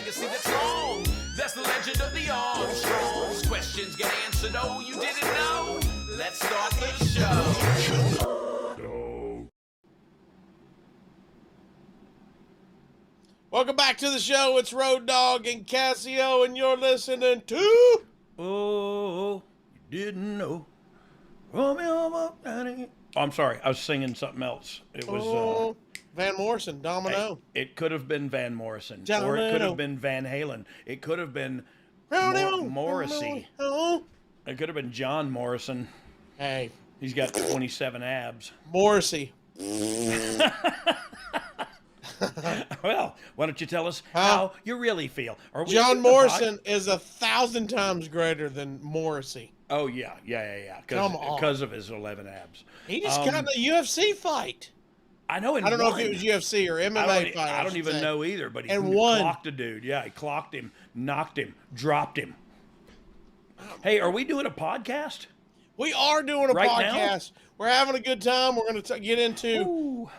legacy that's long. That's the legend of the Armstrongs. Questions get answered, oh, you didn't know? Let's start the show. Welcome back to the show. It's Road Dogg and Casio, and you're listening to... Oh, you didn't know. Oh, I'm sorry. I was singing something else. It was Van Morrison, Domino. It could have been Van Morrison, Domino. or it could have been Van Halen. It could have been Morrissey. It could have been John Morrison. Hey, He's got 27 abs. Morrissey. Well, why don't you tell us how you really feel? John Morrison is 1,000 times greater than Morrissey. Oh, yeah. Because of his 11 abs. He just got in a UFC fight. I know. I don't know if it was UFC or MMA fight. I don't even know either, but he won. clocked a dude. Yeah, he clocked him, knocked him, dropped him. Hey, are we doing a podcast? We are doing a podcast. Now? We're having a good time. We're going to get into... Ooh.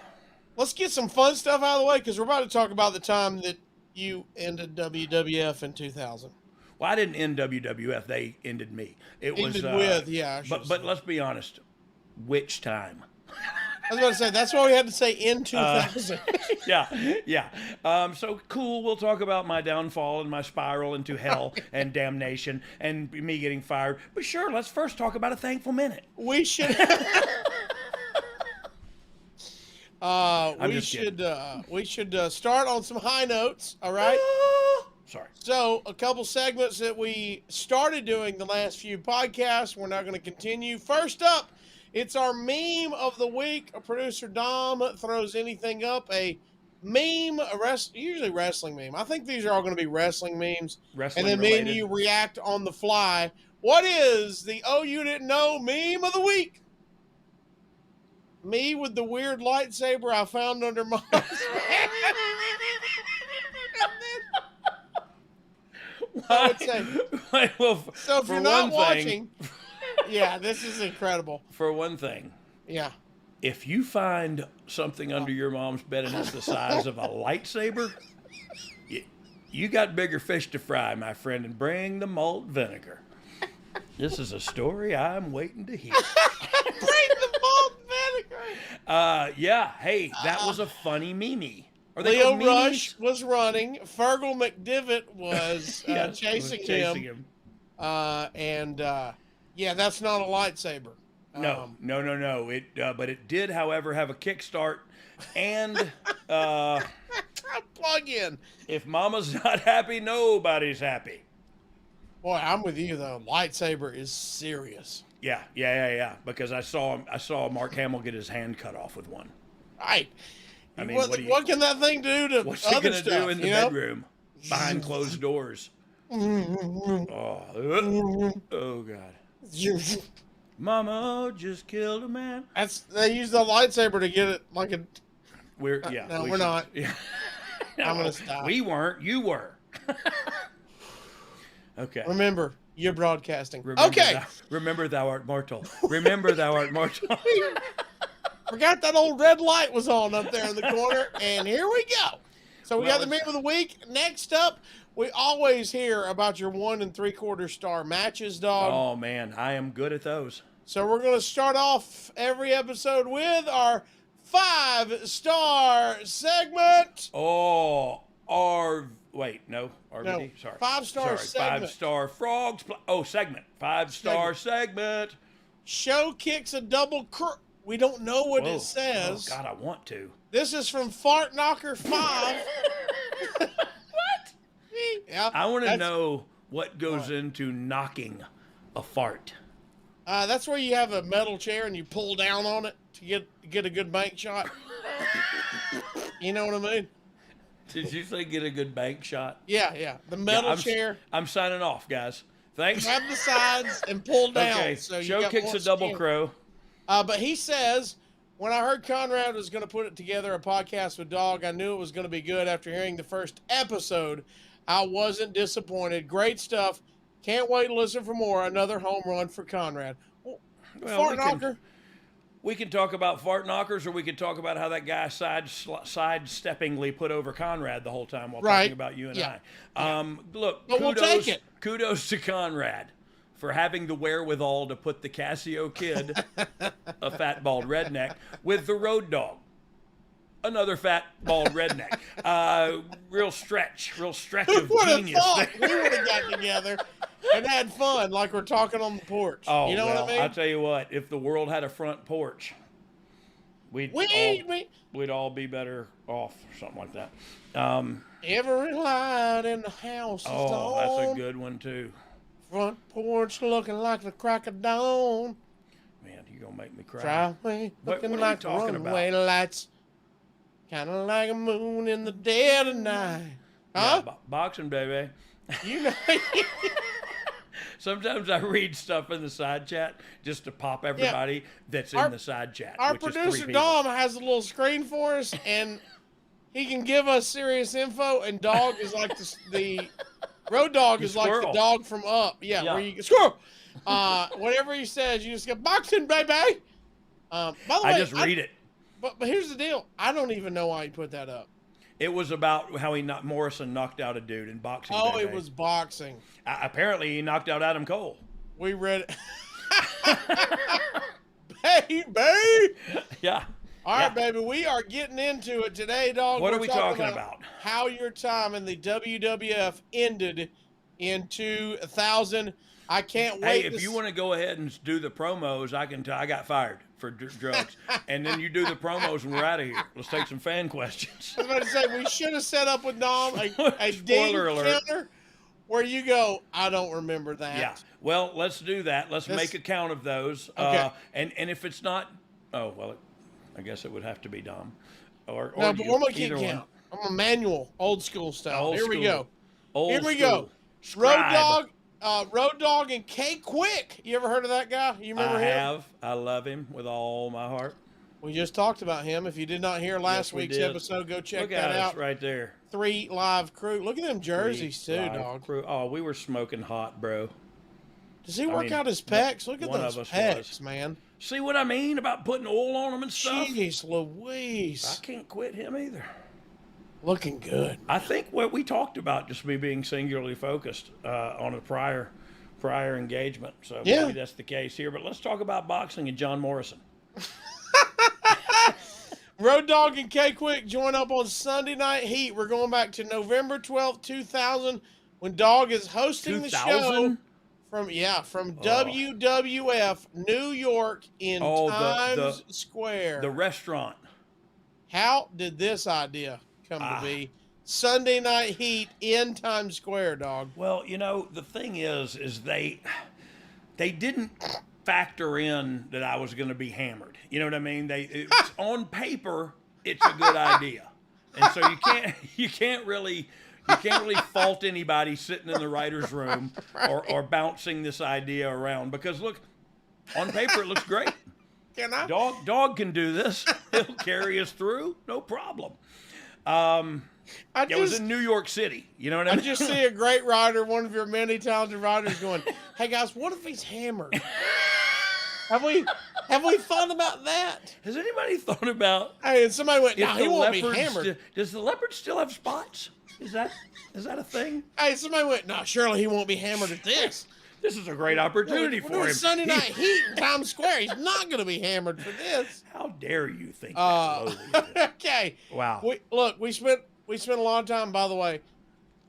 Let's get some fun stuff out of the way, because we're about to talk about the time that you ended WWF in 2000. Well, I didn't end WWF. They ended me. But let's be honest. Which time? I was about to say, that's why we had to say in 2000. Yeah. So cool. We'll talk about my downfall and my spiral into hell and damnation and me getting fired. But sure, let's first talk about a thankful minute. We should... we should start on some high notes, all right? Sorry. So, a couple segments that we started doing the last few podcasts, we're not going to continue. First up, it's our meme of the week. Producer Dom throws anything up, a meme, usually wrestling meme. I think these are all going to be wrestling memes. Wrestling and then related. me and you react on the fly. What is the Oh You Didn't Know meme of the week? Me with the weird lightsaber I found under my... I would say. So if you're not watching... Yeah, this is incredible. For one thing. Yeah. If you find something under your mom's bed and it's the size of a lightsaber, you got bigger fish to fry, my friend, and bring the malt vinegar. This is a story I'm waiting to hear. Bring the malt vinegar. Yeah. Hey, that was a funny meme. Leo Rush was running. Fergal McDivitt was chasing him. Yeah, that's not a lightsaber. No. But it did, however, have a kickstart and plug in. If mama's not happy, nobody's happy. Boy, I'm with you though. Lightsaber is serious. Yeah. Because I saw Mark Hamill get his hand cut off with one. Right. I mean, what can that thing do to what's other it gonna stuff, do in the bedroom behind closed doors? Oh God. Mama just killed a man. They use the lightsaber to get it like a. We're not. Yeah. I'm gonna stop. We weren't. You were. Okay. Remember, you're broadcasting. Remember thou art mortal. Remember thou art mortal. Forgot that old red light was on up there in the corner, and here we go. So we got the meme of the week. Next up, we always hear about your 1 3/4 star matches, dog. Oh man, I am good at those. So we're going to start off every episode with our 5-star segment. Wait, no, RVD. No, Sorry, 5-star segment. 5-star frogs. Segment. 5-star segment. Show kicks a double We don't know what it says. Oh God, I want to. This is from Fart Knocker 5. What? Yeah, I want to know what goes into knocking a fart. That's where you have a metal chair and you pull down on it to get a good bank shot. You know what I mean? Did you say get a good bank shot? Yeah. The metal chair. I'm signing off, guys. Thanks. Grab the sides and pull down. Okay. So Show kicks a double crow. But he says, when I heard Conrad was going to put it together, a podcast with Dogg, I knew it was going to be good after hearing the first episode. I wasn't disappointed. Great stuff. Can't wait to listen for more. Another home run for Conrad. Fart Knocker. We can talk about fart knockers, or we can talk about how that guy sidesteppingly put over Conrad the whole time while talking about you and I. Look, but we'll take it. Kudos to Conrad for having the wherewithal to put the Casio kid, a fat bald redneck, with the Road Dogg, another fat bald redneck. Real stretch of genius. We would have gotten together and had fun like we're talking on the porch. Oh, you know what I mean? I'll tell you what, if the world had a front porch, we'd all be better off, or something like that. Every light in the house is on. That's a good one, too. Front porch looking like the crack of dawn. Man, you're going to make me cry. Driveway looking what like runway lights. Kind of like a moon in the dead of night. Huh? Yeah, boxing, baby. You know. Sometimes I read stuff in the side chat just to pop everybody that's in the side chat. Our which producer, is 3 people. Dom, has a little screen for us, and he can give us serious info, and Dog is like the Road Dogg is like the dog from Up. Yeah. Where you squirrel. Whatever he says, you just go, boxing, baby. By the way, I just read it. But here's the deal. I don't even know why he put that up. It was about how Morrison knocked out a dude in boxing. Oh, it was boxing. Apparently, he knocked out Adam Cole. We read it. Baby! Yeah. All right, baby. We are getting into it today, dog. What are we talking about? How your time in the WWF ended in 2000. I can't wait. Hey, if you want to go ahead and do the promos, I got fired for drugs. And then you do the promos and we're out of here. Let's take some fan questions. I was about to say, we should have set up with Dom a ding counter where you go, I don't remember that. Yeah. Well, let's do that. Let's make a count of those. Okay. And if it's not, I guess it would have to be Dom. Or no, but we're going to keep one. count. I'm a manual, old school style. Here we go. Here we go. Road Dogg and K Quick. You ever heard of that guy? You remember him? I have. I love him with all my heart. We just talked about him. If you did not hear last week's episode, go check that out. Right there. 3 live crew. Look at them jerseys too, dog. Crew. Oh, we were smoking hot, bro. Does he work out his pecs? Look at those pecs, man. See what I mean about putting oil on them and stuff? Jeez Louise. I can't quit him either. Looking good. I think what we talked about just me being singularly focused on a prior engagement. So maybe that's the case here. But let's talk about boxing and John Morrison. Road Dogg and K Quick join up on Sunday Night Heat. We're going back to November 12th, 2000, when Dogg is hosting the show from WWF New York in Times Square. The restaurant. How did this idea come to be? Sunday Night Heat in Times Square, dog. Well, the thing is they didn't factor in that I was going to be hammered. You know what I mean? It's on paper, it's a good idea, and so you can't really fault anybody sitting in the writer's room or bouncing this idea around because look, on paper it looks great. Can I? Dog can do this. He'll carry us through, no problem. It was in New York City. You know what I mean? I just see a great writer, one of your many talented writers, going, "Hey guys, what if he's hammered? Have we thought about that? Has anybody thought about?" Hey, and somebody went, "No, he won't be hammered." Does the leopard still have spots? Is that a thing? Hey, somebody went, "No, surely he won't be hammered at this." This is a great opportunity for him. Sunday Night Heat in Times Square. He's not going to be hammered for this. How dare you think that? Okay. Wow. We spent a lot of time, by the way.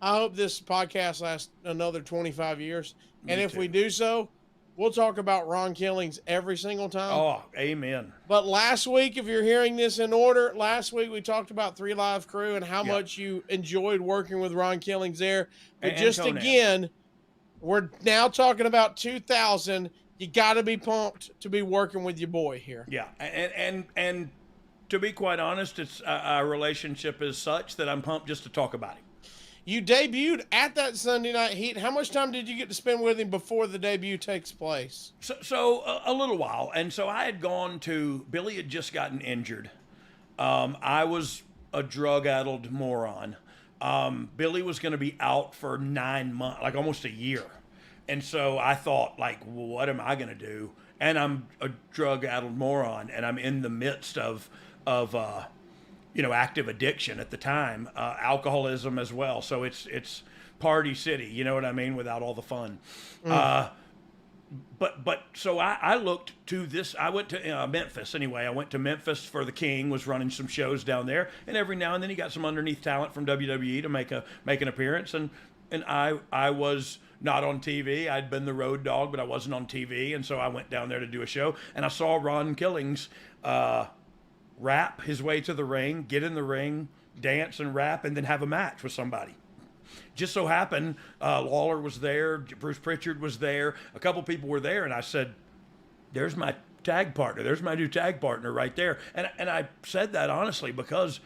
I hope this podcast lasts another 25 years. And if we do so, we'll talk about Ron Killings every single time. Oh, amen. But last week, if you're hearing this in order, last week we talked about 3 Live Crew and how much you enjoyed working with Ron Killings there. But again, we're now talking about 2000. You got to be pumped to be working with your boy here. Yeah, and to be quite honest, it's our relationship is such that I'm pumped just to talk about him. You debuted at that Sunday Night Heat. How much time did you get to spend with him before the debut takes place? So a little while, and so I had gone to. Billy had just gotten injured. I was a drug-addled moron. Billy was going to be out for 9 months, like almost a year. And so I thought, like, what am I going to do? and I'm a drug-addled moron, and I'm in the midst of active addiction at the time, alcoholism as well. So it's party city, you know what I mean, without all the fun. But so I looked to this. I went to Memphis anyway. I went to Memphis for the King, was running some shows down there, and every now and then he got some underneath talent from WWE to make an appearance, and I was not on TV. I'd been the Road Dogg, but I wasn't on TV, and so I went down there to do a show, and I saw Ron Killings rap his way to the ring, get in the ring, dance and rap, and then have a match with somebody. Just so happened, Lawler was there, Bruce Pritchard was there, a couple people were there, and I said, there's my tag partner, there's my new tag partner right there. And I said that honestly because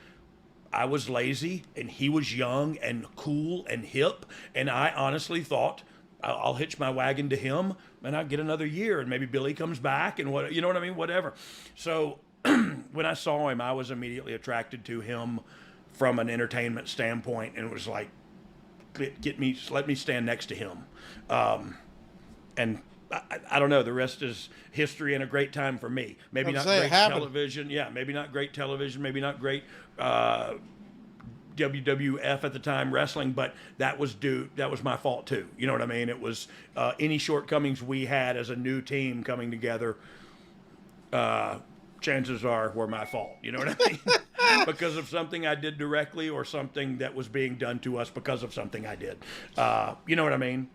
I was lazy, and he was young and cool and hip, and I honestly thought, I'll hitch my wagon to him, and I'll get another year, and maybe Billy comes back, and what, you know what I mean, whatever. So when I saw him, I was immediately attracted to him from an entertainment standpoint, and it was like, let me stand next to him. And I don't know, the rest is history and a great time for me. Maybe not great television. Yeah, maybe not great television, maybe not great WWF at the time wrestling, but that was my fault too. You know what I mean? It was any shortcomings we had as a new team coming together, chances are were my fault. You know what I mean? Because of something I did directly or something that was being done to us because of something I did. You know what I mean?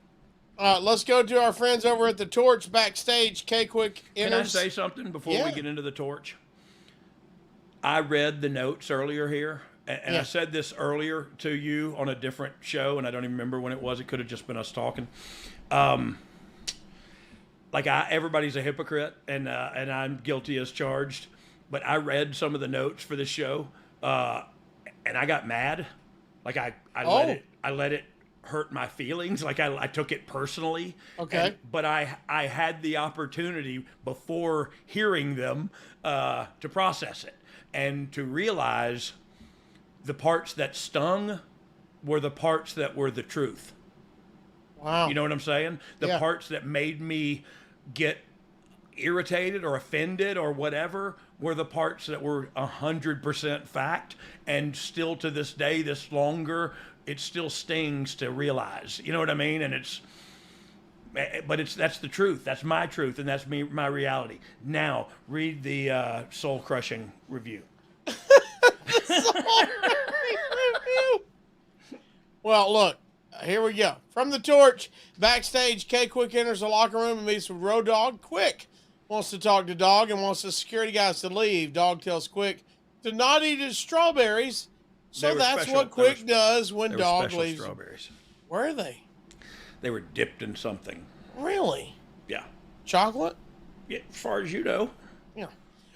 Let's go to our friends over at the Torch Backstage. K-Quick Can I say something before we get into the Torch? I read the notes earlier here, and I said this earlier to you on a different show, and I don't even remember when it was. It could have just been us talking. Everybody's a hypocrite, and I'm guilty as charged. But I read some of the notes for the show, and I got mad. Like I let it hurt my feelings. Like I took it personally. Okay. But I had the opportunity before hearing them to process it and to realize the parts that stung were the parts that were the truth. Wow. You know what I'm saying? The parts that made me get irritated or offended or whatever were the parts that were 100% fact, and still to this day, this longer, it still stings to realize. You know what I mean? And that's the truth. That's my truth, and that's my reality. Now, read the soul-crushing review. Well, look, here we go. From the Torch, backstage, K-Quick enters the locker room and meets with Road Dogg. Quick wants to talk to Dogg and wants the security guys to leave. Dogg tells Quick to not eat his strawberries. So that's what Quick does when Dogg leaves. Strawberries. Where are they? They were dipped in something. Really? Yeah. Chocolate? Yeah, as far as you know. Yeah.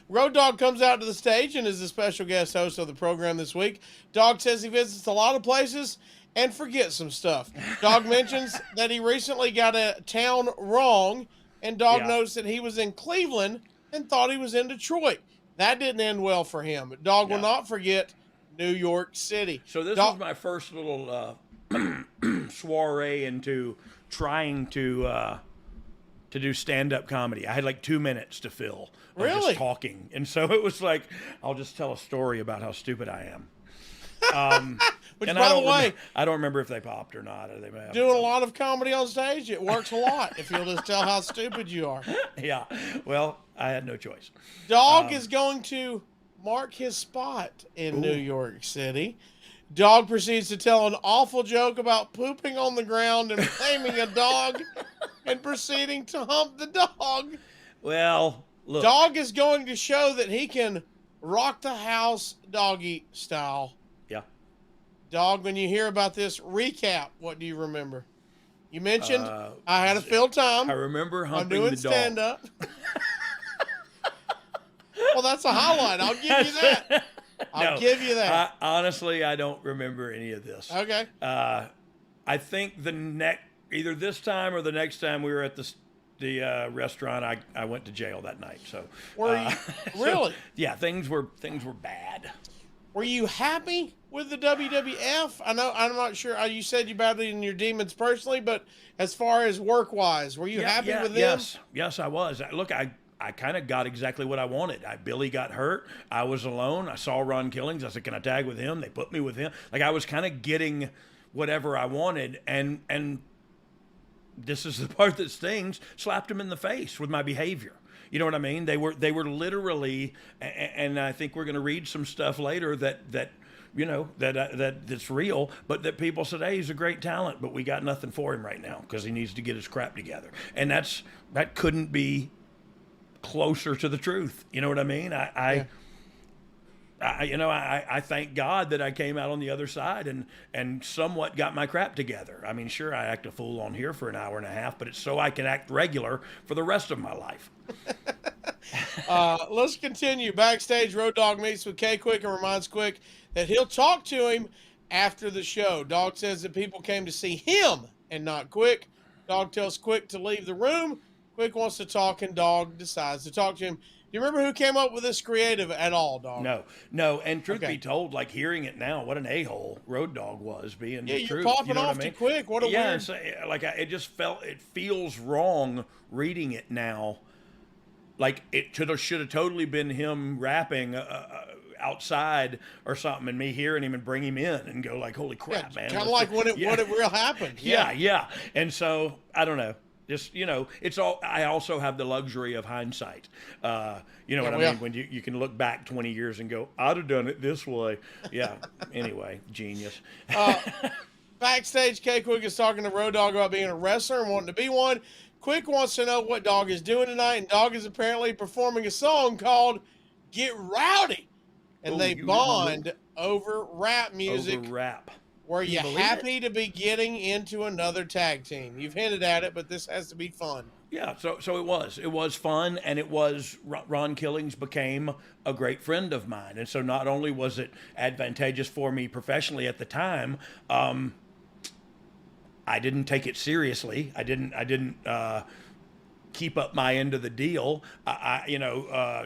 Road Dogg comes out to the stage and is the special guest host of the program this week. Dogg says he visits a lot of places and forgets some stuff. Dogg mentions that he recently got a town wrong, and Dogg noticed that he was in Cleveland and thought he was in Detroit. That didn't end well for him. Dogg will not forget New York City. So this was my first little soiree into trying to do stand-up comedy. I had like 2 minutes to fill of just talking. And so it was like, I'll just tell a story about how stupid I am. Which, by the way, I don't remember if they popped or not. Or they may have doing a lot of comedy on stage, it works a lot if you'll just tell how stupid you are. Yeah. Well, I had no choice. Dogg is going to mark his spot in New York City. Dogg proceeds to tell an awful joke about pooping on the ground and blaming a dog and proceeding to hump the dog. Well, look. Dogg is going to show that he can rock the house doggy style. Yeah. Dogg, when you hear about this, recap. What do you remember? You mentioned I had a field time. I remember humping I'm doing the dog. stand-up. Well, that's a highlight. I'll give you that. I'll give you that. Honestly, I don't remember any of this. Okay. I think either this time or the next time we were at the restaurant, I went to jail that night. So were you really? Yeah, things were bad. Were you happy with the WWF? I know, I'm not sure. You said you battled in your demons personally, but as far as work-wise, were you happy with them? Yes, I was. Look, I kind of got exactly what I wanted. Billy got hurt. I was alone. I saw Ron Killings. I said, can I tag with him? They put me with him. Like, I was kind of getting whatever I wanted, and this is the part that stings, slapped him in the face with my behavior. You know what I mean? They were literally, and I think we're going to read some stuff later that you know, that's real, but that people said, hey, he's a great talent, but we got nothing for him right now because he needs to get his crap together. And that couldn't be closer to the truth. You know what I mean? I thank God that I came out on the other side and somewhat got my crap together. I mean, sure, I act a fool on here for an hour and a half, but it's so I can act regular for the rest of my life. Let's continue. Backstage, Road Dogg meets with K-Quick and reminds Quick that he'll talk to him after the show. Dogg says that people came to see him and not Quick. Dogg tells Quick to leave the room. Quick wants to talk, and Dogg decides to talk to him. Do you remember who came up with this creative at all, Dogg? No. And truth be told, like hearing it now, what an a-hole Road Dogg was being the truth. You're popping you know off what I mean? too quick. What a weird. It just it feels wrong reading it now. Like it should have totally been him rapping outside or something, and me hearing him and bring him in and go like, "Holy crap, man!" Kind of like what it real happened. Yeah. And so I don't know. Just, you know, it's all. I also have the luxury of hindsight. You know what I mean? When you can look back 20 years and go, I'd have done it this way. Yeah. Anyway, genius. Backstage, K-Quick is talking to Road Dogg about being a wrestler and wanting to be one. Quick wants to know what Dogg is doing tonight, and Dogg is apparently performing a song called "Get Rowdy," and they bond over rap music. Over rap. Were you happy to be getting into another tag team? You've hinted at it, but this has to be fun. Yeah, so it was fun, and it was, Ron Killings became a great friend of mine, and so not only was it advantageous for me professionally at the time, I didn't take it seriously. I didn't keep up my end of the deal.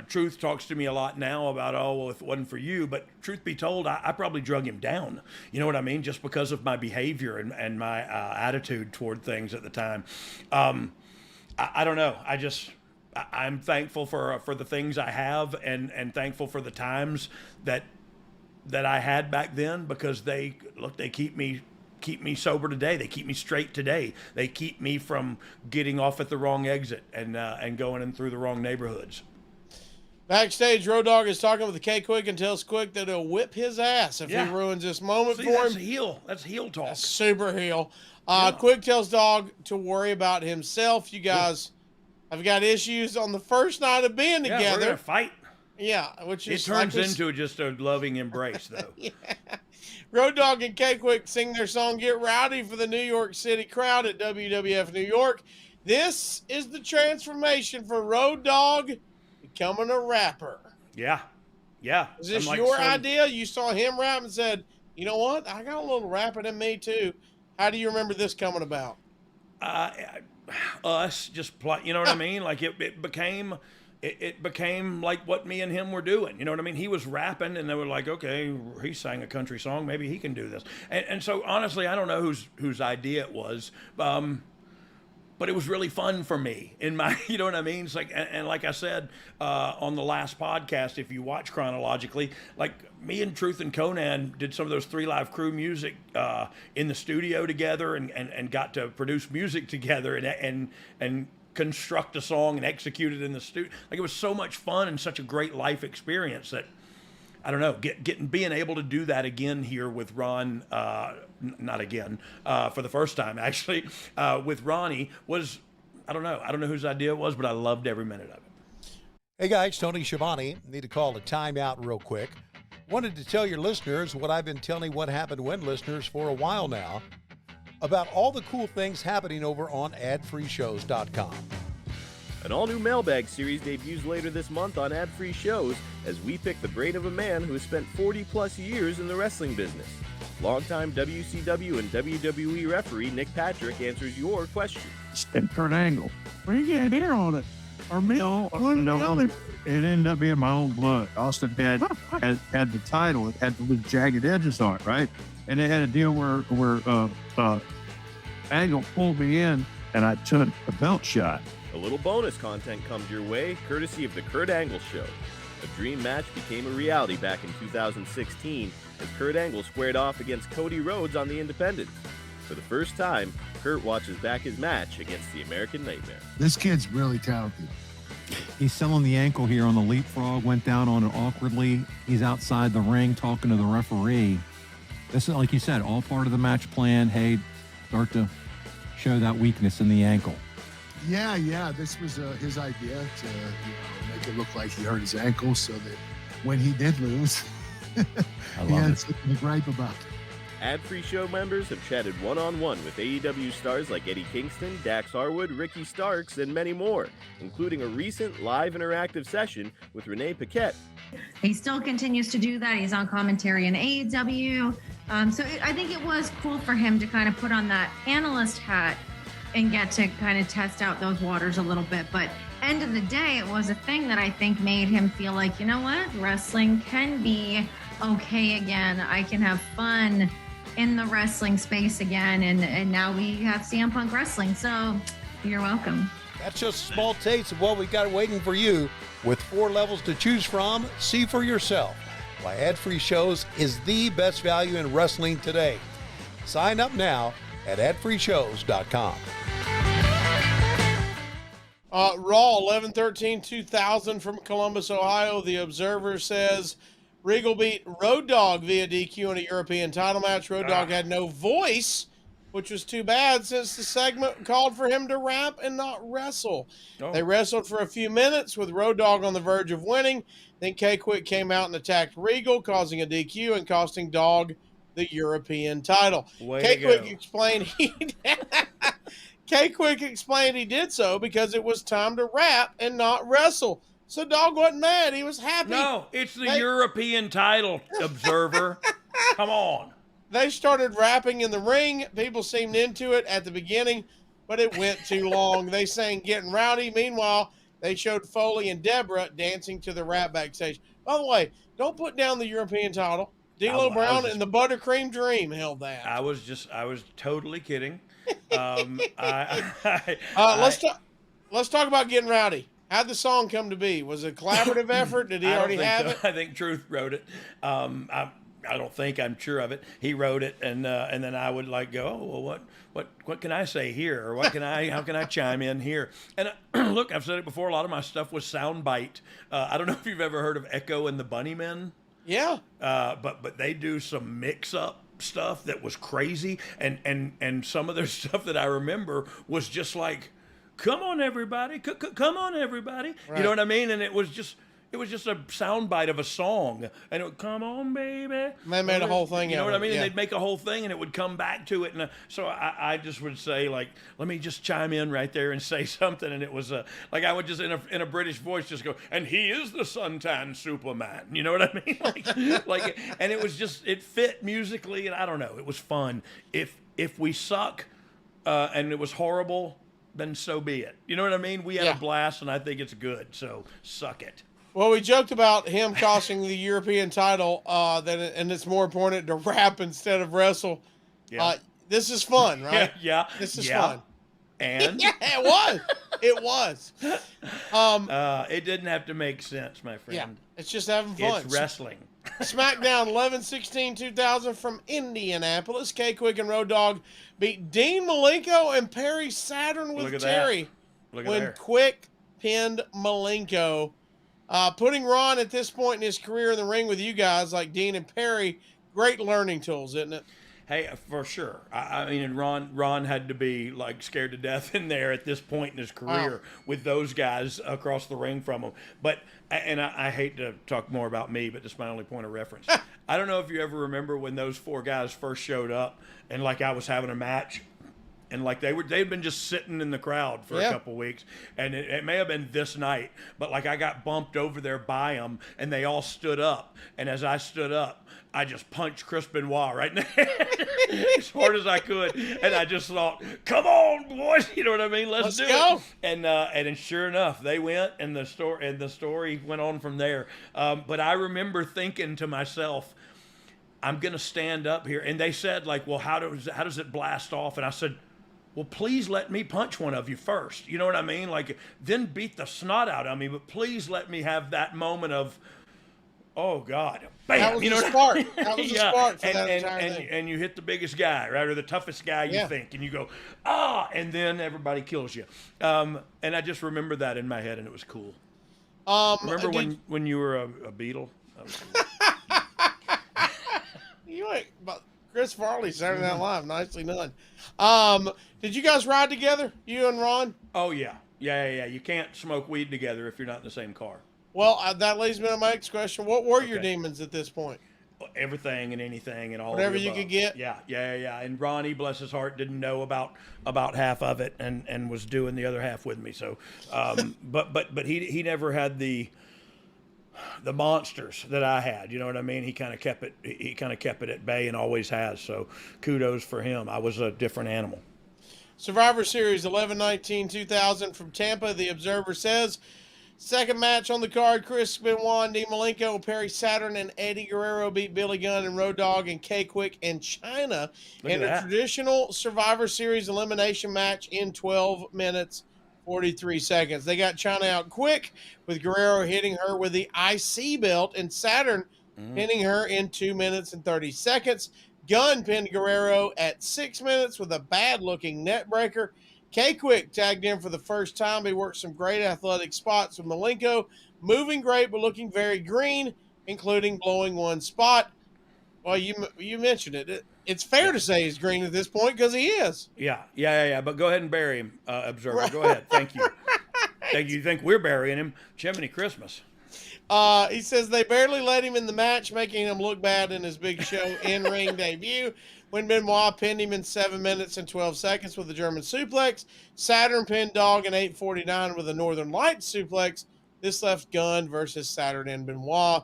Truth talks to me a lot now about, if it wasn't for you, but truth be told, I probably drug him down. You know what I mean? Just because of my behavior and my attitude toward things at the time. I don't know. I'm thankful for the things I have and thankful for the times that I had back then, because they keep me sober today. They keep me straight today. They keep me from getting off at the wrong exit and going in through the wrong neighborhoods. Backstage, Road Dogg is talking with the K-Quick and tells Quick that he'll whip his ass if he ruins this moment for him. That's heel talk. That's super heel. Quick tells Dogg to worry about himself. You guys have got issues on the first night of being together. Yeah, we're gonna fight. Yeah, which is it turns into just a loving embrace, though. Yeah. Road Dogg and K-Quick sing their song "Get Rowdy" for the New York City crowd at WWF New York. This is the transformation for Road Dogg becoming a rapper. Yeah. Is this your idea? You saw him rap and said, you know what? I got a little rapping in me too. How do you remember this coming about? Us just play, you know what I mean? Like it became like what me and him were doing. You know what I mean? He was rapping, and they were like, okay, he sang a country song. Maybe he can do this. And so, honestly, I don't know whose idea it was. But it was really fun for me in my, you know what I mean? It's like, and like I said on the last podcast, if you watch chronologically, like me and Truth and Conan did some of those 3 Live Crew music in the studio together and got to produce music together and construct a song and execute it in the studio. Like, it was so much fun and such a great life experience that, I don't know, being able to do that again here with Ron, not again, for the first time actually, with Ronnie was, I don't know whose idea it was, but I loved every minute of it. Hey guys, Tony Schiavone. Need to call a timeout real quick. Wanted to tell your listeners what I've been telling What Happened When listeners for a while now about all the cool things happening over on adfreeshows.com. An all-new mailbag series debuts later this month on Ad-Free Shows as we pick the brain of a man who has spent 40-plus years in the wrestling business. Longtime WCW and WWE referee Nick Patrick answers your questions. And Kurt Angle, where you get here on it? Or me? No, it ended up being my own blood. Austin had the title. It had the jagged edges on it, right? And they had a deal where Angle pulled me in, and I took a belt shot. A little bonus content comes your way, courtesy of the Kurt Angle Show. A dream match became a reality back in 2016 as Kurt Angle squared off against Cody Rhodes on the Independents. For the first time, Kurt watches back his match against the American Nightmare. This kid's really talented. He's selling the ankle here on the leapfrog, went down on it awkwardly. He's outside the ring talking to the referee. This is, like you said, all part of the match plan. Hey, start to show that weakness in the ankle. Yeah. This was his idea to make it look like he hurt his ankle so that when he did lose, he had something to gripe about. Ad-free show members have chatted one-on-one with AEW stars like Eddie Kingston, Dax Harwood, Ricky Starks, and many more, including a recent live interactive session with Renee Paquette. He still continues to do that. He's on commentary in AEW. I think it was cool for him to kind of put on that analyst hat and get to kind of test out those waters a little bit. But end of the day, it was a thing that I think made him feel like, you know what, wrestling can be okay again. I can have fun in the wrestling space again. And now we have CM Punk Wrestling. So you're welcome. That's just a small taste of what we got waiting for you. With 4 levels to choose from, see for yourself why ad-free shows is the best value in wrestling today. Sign up now at adfreeshows.com. Raw 11/13/2000 from Columbus, Ohio. The Observer says Regal beat Road Dogg via DQ in a European title match. Road Dogg had no voice, which was too bad since the segment called for him to rap and not wrestle. Oh. They wrestled for a few minutes with Road Dogg on the verge of winning. Then K-Quick came out and attacked Regal, causing a DQ and costing Dogg the European title. K-Quick explained K-Quick explained he did so because it was time to rap and not wrestle. So Dogg wasn't mad. He was happy. No, it's the European title, Observer. Come on. They started rapping in the ring. People seemed into it at the beginning, but it went too long. They sang Getting Rowdy. Meanwhile, they showed Foley and Deborah dancing to the rap backstage. By the way, don't put down the European title. D'Lo Brown and the Buttercream Dream held that. I was totally kidding. Let's talk about Getting Rowdy. How'd the song come to be? Was it a collaborative effort? Did he already have it? I think Truth wrote it. I don't think, I'm sure of it. He wrote it, and then I would like go, oh, well, what can I say here, or how can I chime in here? And look, I've said it before. A lot of my stuff was soundbite. I don't know if you've ever heard of Echo and the Bunnymen. Yeah. But they do some mix-up stuff that was crazy, and some of their stuff that I remember was just like, come on everybody, come on everybody. Right. You know what I mean? And it was just a soundbite of a song, and it would come on, baby. They made a whole thing. You know what I mean? Yeah. And they'd make a whole thing, and it would come back to it. And so I just would say, like, let me just chime in right there and say something. And it was like I would just in a British voice just go, and he is the suntan Superman. You know what I mean? Like, and it was just, it fit musically, and I don't know, it was fun. If we suck and it was horrible, then so be it. You know what I mean? We had a blast, and I think it's good. So suck it. Well, we joked about him costing the European title, and it's more important to rap instead of wrestle. Yeah. This is fun, right? Yeah. This is fun. And? Yeah, it was. It was. It didn't have to make sense, my friend. Yeah, it's just having fun. It's wrestling. SmackDown 11/16/2000 from Indianapolis. K-Quick and Road Dogg beat Dean Malenko and Perry Saturn with Terry when Quick pinned Malenko. Putting Ron at this point in his career in the ring with you guys like Dean and Perry, great learning tools, isn't it? Hey, for sure. I mean, and Ron had to be like scared to death in there at this point in his career with those guys across the ring from him. But, and I hate to talk more about me, but this is my only point of reference. I don't know if you ever remember when those 4 guys first showed up and like I was having a match. And like they'd been just sitting in the crowd for a couple weeks, and it may have been this night, but like I got bumped over there by them, and they all stood up, and as I stood up, I just punched Chris Benoit right in the head. as hard as I could, and I just thought, "Come on, boys!" You know what I mean? Let's do go. it. And sure enough, they went, and the story went on from there. But I remember thinking to myself, I'm going to stand up here. And they said, like, well, how does it blast off? And I said, well, please let me punch one of you first. You know what I mean? Like, then beat the snot out of me, but please let me have that moment of, oh, God. Bam! That was you know the spark. That was the spark for that entire thing. And you hit the biggest guy, right? Or the toughest guy you think. And you go, ah! And then everybody kills you. And I just remember that in my head, and it was cool. Remember when you were a Beatle? That was cool. You ain't but Chris Farley, Saturday Night Live, nicely done. Did you guys ride together, you and Ron? Oh yeah. You can't smoke weed together if you're not in the same car. Well, that leads me to my next question. What were your demons at this point? Everything and anything and all. Whatever of the you above. could get. Yeah. And Ronnie, bless his heart, didn't know about half of it and was doing the other half with me. So, but he never had the monsters that I had. You know what I mean? He kind of kept it at bay and always has. So kudos for him. I was a different animal. Survivor Series 11/19/2000 from Tampa. The Observer says, second match on the card, Chris Benoit and Dean Malenko, Perry Saturn and Eddie Guerrero beat Billy Gunn and Road Dogg and K-Quick and China in a traditional Survivor Series elimination match in 12 minutes 43 seconds. They got China out quick, with Guerrero hitting her with the IC belt and Saturn pinning her in 2 minutes and 30 seconds. Gunn pinned Guerrero at 6 minutes with a bad-looking net breaker. K-Quick tagged in for the first time. He worked some great athletic spots with Malenko, moving great but looking very green, including blowing one spot. Well, you mentioned it. It's fair to say he's green at this point because he is. Yeah. But go ahead and bury him, Observer. Go ahead. Thank you. Thank you. Think we're burying him? Jiminy Christmas. He says they barely let him in the match, making him look bad in his Big Show in-ring debut. When Benoit pinned him in 7 minutes and 12 seconds with a German suplex. Saturn pinned Dogg in 8:49 with a Northern Lights suplex. This left Gunn versus Saturn and Benoit.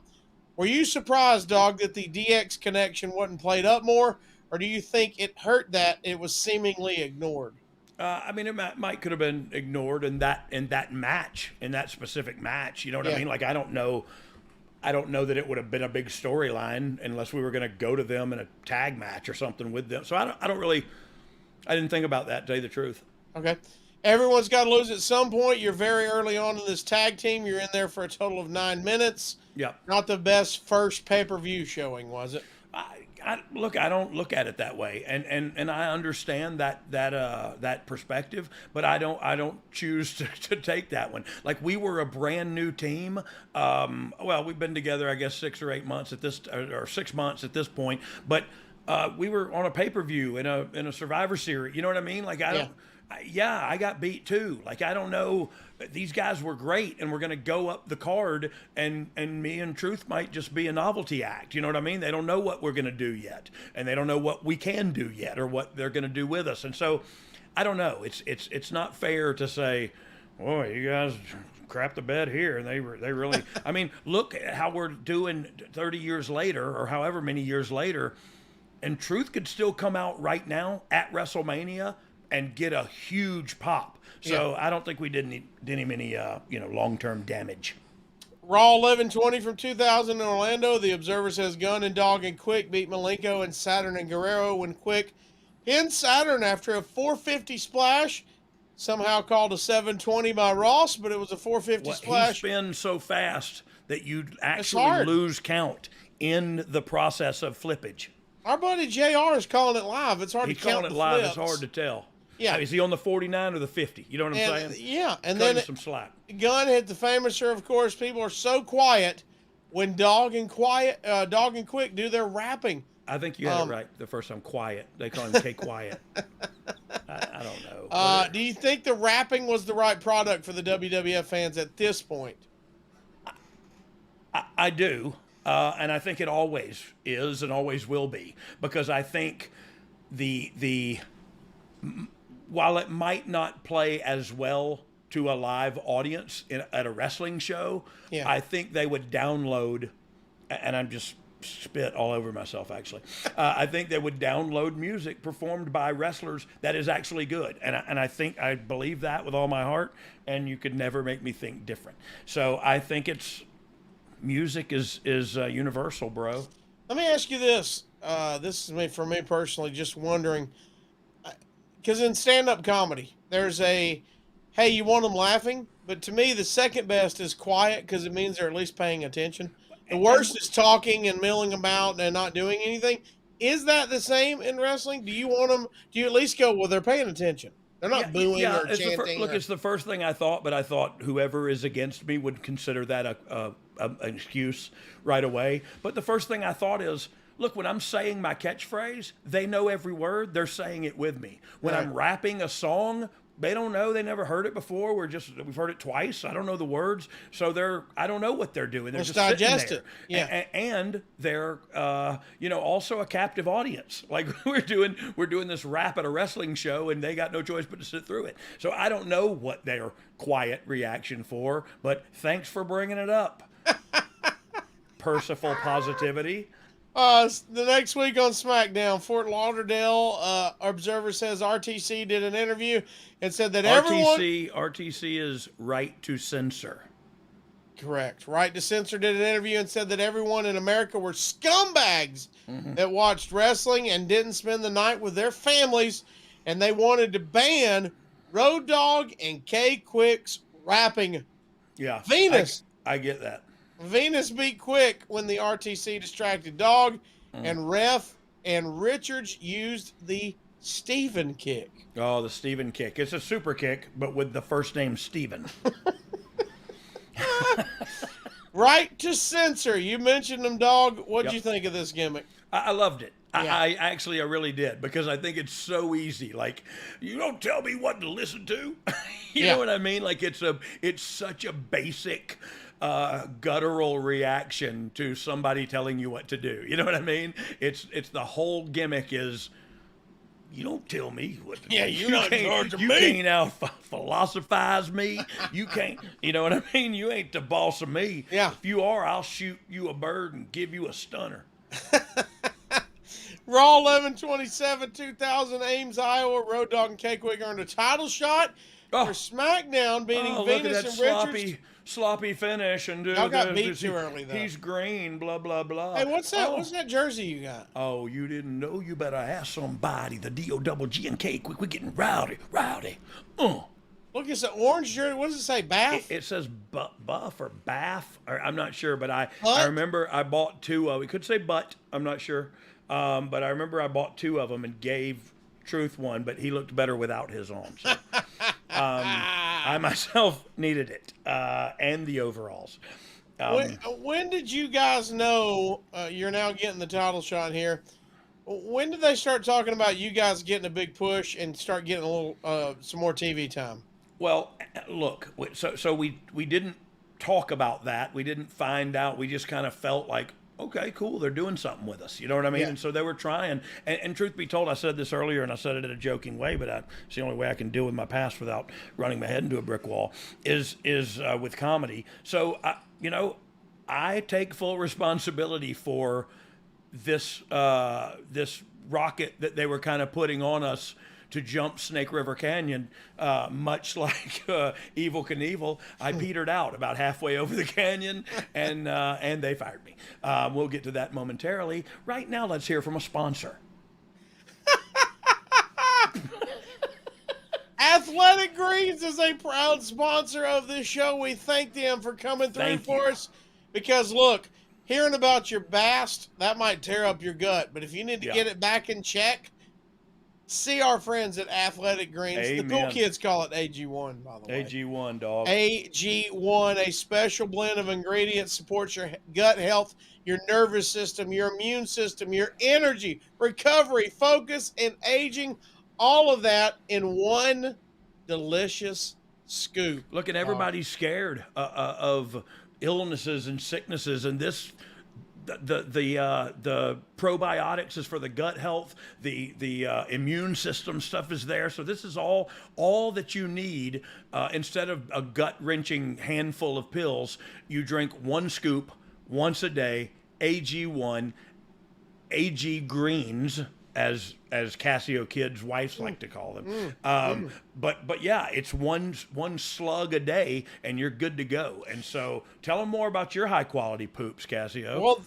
Were you surprised, Dogg, that the DX connection wasn't played up more, or do you think it hurt that it was seemingly ignored? I mean, it might could have been ignored in that match, in that specific match. You know what I mean? Like, I don't know that it would have been a big storyline unless we were going to go to them in a tag match or something with them. So I didn't think about that, to tell you the truth. Okay. Everyone's got to lose at some point. You're very early on in this tag team. You're in there for a total of 9 minutes. Yeah. Not the best first pay-per-view showing, was it? I don't look at it that way, and I understand that perspective, but I don't choose to take that one. Like, we were a brand new team. Well, we've been together, I guess, 6 or 8 months or 6 months at this point, but we were on a pay-per-view in a Survivor Series. You know what I mean? Like, I got beat too. Like, I don't know. These guys were great, and we're going to go up the card, and me and Truth might just be a novelty act. You know what I mean? They don't know what we're going to do yet, and they don't know what we can do yet, or what they're going to do with us. And so, I don't know. It's not fair to say, "Boy, you guys crap the bed here," and they really. I mean, look at how we're doing 30 years later, or however many years later, and Truth could still come out right now at WrestleMania and get a huge pop. So I don't think we did him any long-term damage. Raw 11/20 from 2000 in Orlando. The Observer says Gunn and Dogg and Quick beat Malenko and Saturn and Guerrero when Quick pinned Saturn after a 450 splash. Somehow called a 720 by Ross, but it was a 450 splash. He spins so fast that you'd actually lose count in the process of flippage. Our buddy JR is calling it live. It's hard to count. He's calling it live. It's hard to tell. Yeah. Is he on the 49 or the 50? You know what I'm saying? Yeah. And Cutting then some slack. Gunn hit the famouser, of course. People are so quiet when Dogg and Quick do their rapping. I think you had it right the first time. Quiet. They call him K-Quiet. I don't know. Do you think the rapping was the right product for the WWF fans at this point? I do. And I think it always is and always will be. Because I think while it might not play as well to a live audience at a wrestling show, I think they would download, and I'm just spit all over myself, actually. I think they would download music performed by wrestlers that is actually good. And I believe that with all my heart, and you could never make me think different. So I think music is universal, bro. Let me ask you this. This is for me personally, just wondering, because in stand-up comedy, there's hey, you want them laughing, but to me, the second best is quiet because it means they're at least paying attention. The worst is talking and milling about and not doing anything. Is that the same in wrestling? Do you at least go, well, they're paying attention? They're not booing or chanting. It's the first thing I thought, but I thought whoever is against me would consider that an excuse right away. But the first thing I thought is, look, when I'm saying my catchphrase, they know every word. They're saying it with me. When I'm rapping a song, they don't know. They never heard it before. We've heard it twice. I don't know the words. So I don't know what they're doing. They're just digest it. Yeah. And they're, also a captive audience. Like we're doing this rap at a wrestling show and they got no choice but to sit through it. So I don't know what their quiet reaction for, but thanks for bringing it up. Percival Positivity. The next week on SmackDown, Fort Lauderdale, Observer says RTC did an interview and said that RTC is Right to Censor. Correct. Right to Censor did an interview and said that everyone in America were scumbags that watched wrestling and didn't spend the night with their families, and they wanted to ban Road Dogg and K-Quick's rapping. Yeah. Venus. I get that. Venus beat Quick when the RTC distracted Dogg, and Ref and Richards used the Steven kick. Oh, the Steven kick. It's a super kick, but with the first name Steven. Right to Censor. You mentioned them, Dog. What'd you think of this gimmick? I loved it. Yeah. I really did, because I think it's so easy. Like, you don't tell me what to listen to. You know what I mean? Like, it's such a basic guttural reaction to somebody telling you what to do. You know what I mean? It's the whole gimmick is, you don't tell me what to do. You're not in charge of me. You can't out philosophize me. You can't, you know what I mean? You ain't the boss of me. Yeah. If you are, I'll shoot you a bird and give you a stunner. Raw 11/27, 2000, Ames, Iowa. Road Dogg and K-Quick earned a title shot for SmackDown, beating Venus and Richards. Sloppy finish, and y'all got beat too early, though. He's green, blah blah blah. Hey, what's that? What's that jersey you got? Oh, you didn't know? You better ask somebody. The DOWG and K-Quick, we're getting rowdy. Look, it's an orange jersey. What does it say? Bath? It says buff or bath. Or, I'm not sure, but I remember I bought two of. It could say butt. I'm not sure, but I remember I bought two of them and gave Truth one, but he looked better without his on. So. I myself needed it, and the overalls. When did you guys know you're now getting the title shot here? When did they start talking about you guys getting a big push and start getting a little some more TV time? Well, look, so we didn't talk about that. We didn't find out. We just kind of felt like, okay, cool, they're doing something with us. You know what I mean? Yeah. And so they were trying. And truth be told, I said this earlier, and I said it in a joking way, but it's the only way I can deal with my past without running my head into a brick wall, is with comedy. So, I take full responsibility for this rocket that they were kind of putting on us to jump Snake River Canyon, much like Evel Knievel. I petered out about halfway over the canyon, and they fired me. We'll get to that momentarily. Right now, let's hear from a sponsor. Athletic Greens is a proud sponsor of this show. We thank them for coming through for us. Because, look, hearing about your bast, that might tear up your gut. But if you need to get it back in check, see our friends at Athletic Greens. Amen. The cool kids call it AG1, by the way. AG1, dog. AG1, a special blend of ingredients, supports your gut health, your nervous system, your immune system, your energy, recovery, focus, and aging. All of that in one delicious scoop. Look, and everybody's scared of illnesses and sicknesses, and this the probiotics is for the gut health, the immune system stuff is there. So this is all that you need. Instead of a gut wrenching handful of pills, you drink one scoop once a day AG1, AG Greens, as Casio kids' wives like to call them. But yeah, it's one slug a day, and you're good to go. And so, tell them more about your high quality poops, Casio. Well,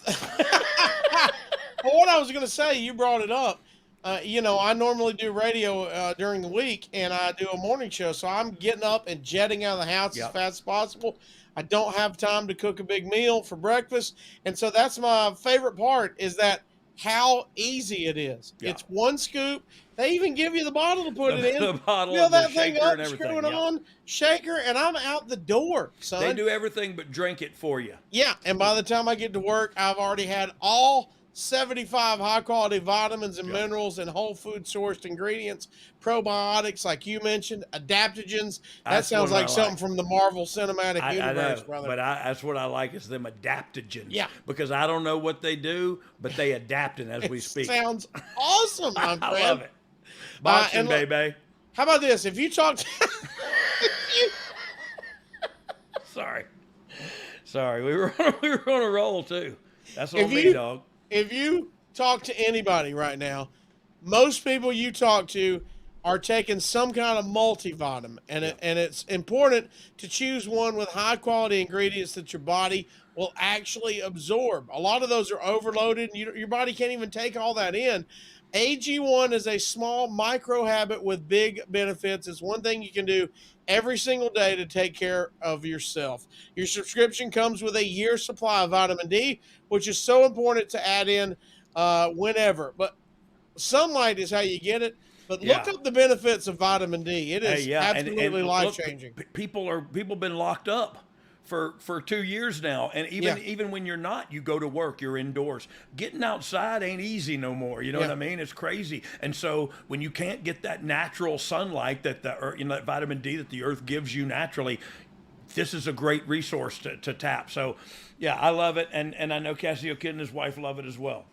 well, what I was going to say, you brought it up. I normally do radio during the week, and I do a morning show, so I'm getting up and jetting out of the house as fast as possible. I don't have time to cook a big meal for breakfast, and so that's my favorite part, is that how easy it is. Yeah. It's one scoop. They even give you the bottle to put it in. The bottle, Fill that the thing shaker up, and everything. screw it on, shaker, and I'm out the door, son. They do everything but drink it for you. Yeah, and by the time I get to work, I've already had all 75 high-quality vitamins and minerals and whole food sourced ingredients, probiotics, like you mentioned, adaptogens. That That's sounds what I like something like. from the Marvel Cinematic I Universe, know, brother. but that's what I like, is them adaptogens. Yeah. Because I don't know what they do, but they adapting as we It speak. sounds awesome, my friend. I love it. Boxing, and look- baby. How about this? If you talk to... Sorry, we were on a roll too. That's on If me, you- dog. If you talk to anybody right now, most people you talk to are taking some kind of multivitamin, and it's important to choose one with high quality ingredients that your body will actually absorb. A lot of those are overloaded, and your body can't even take all that in. AG1 is a small micro habit with big benefits. It's one thing you can do every single day to take care of yourself. Your subscription comes with a year's supply of vitamin D, which is so important to add in whenever. But sunlight is how you get it. But look up the benefits of vitamin D. It is absolutely life-changing. People been locked up for 2 years now, and even when you're not, you go to work, you're indoors. Getting outside ain't easy no more. You know what I mean? It's crazy. And so when you can't get that natural sunlight that that vitamin D that the earth gives you naturally, this is a great resource to tap. So yeah, I love it, and I know Casio Kid and his wife love it as well.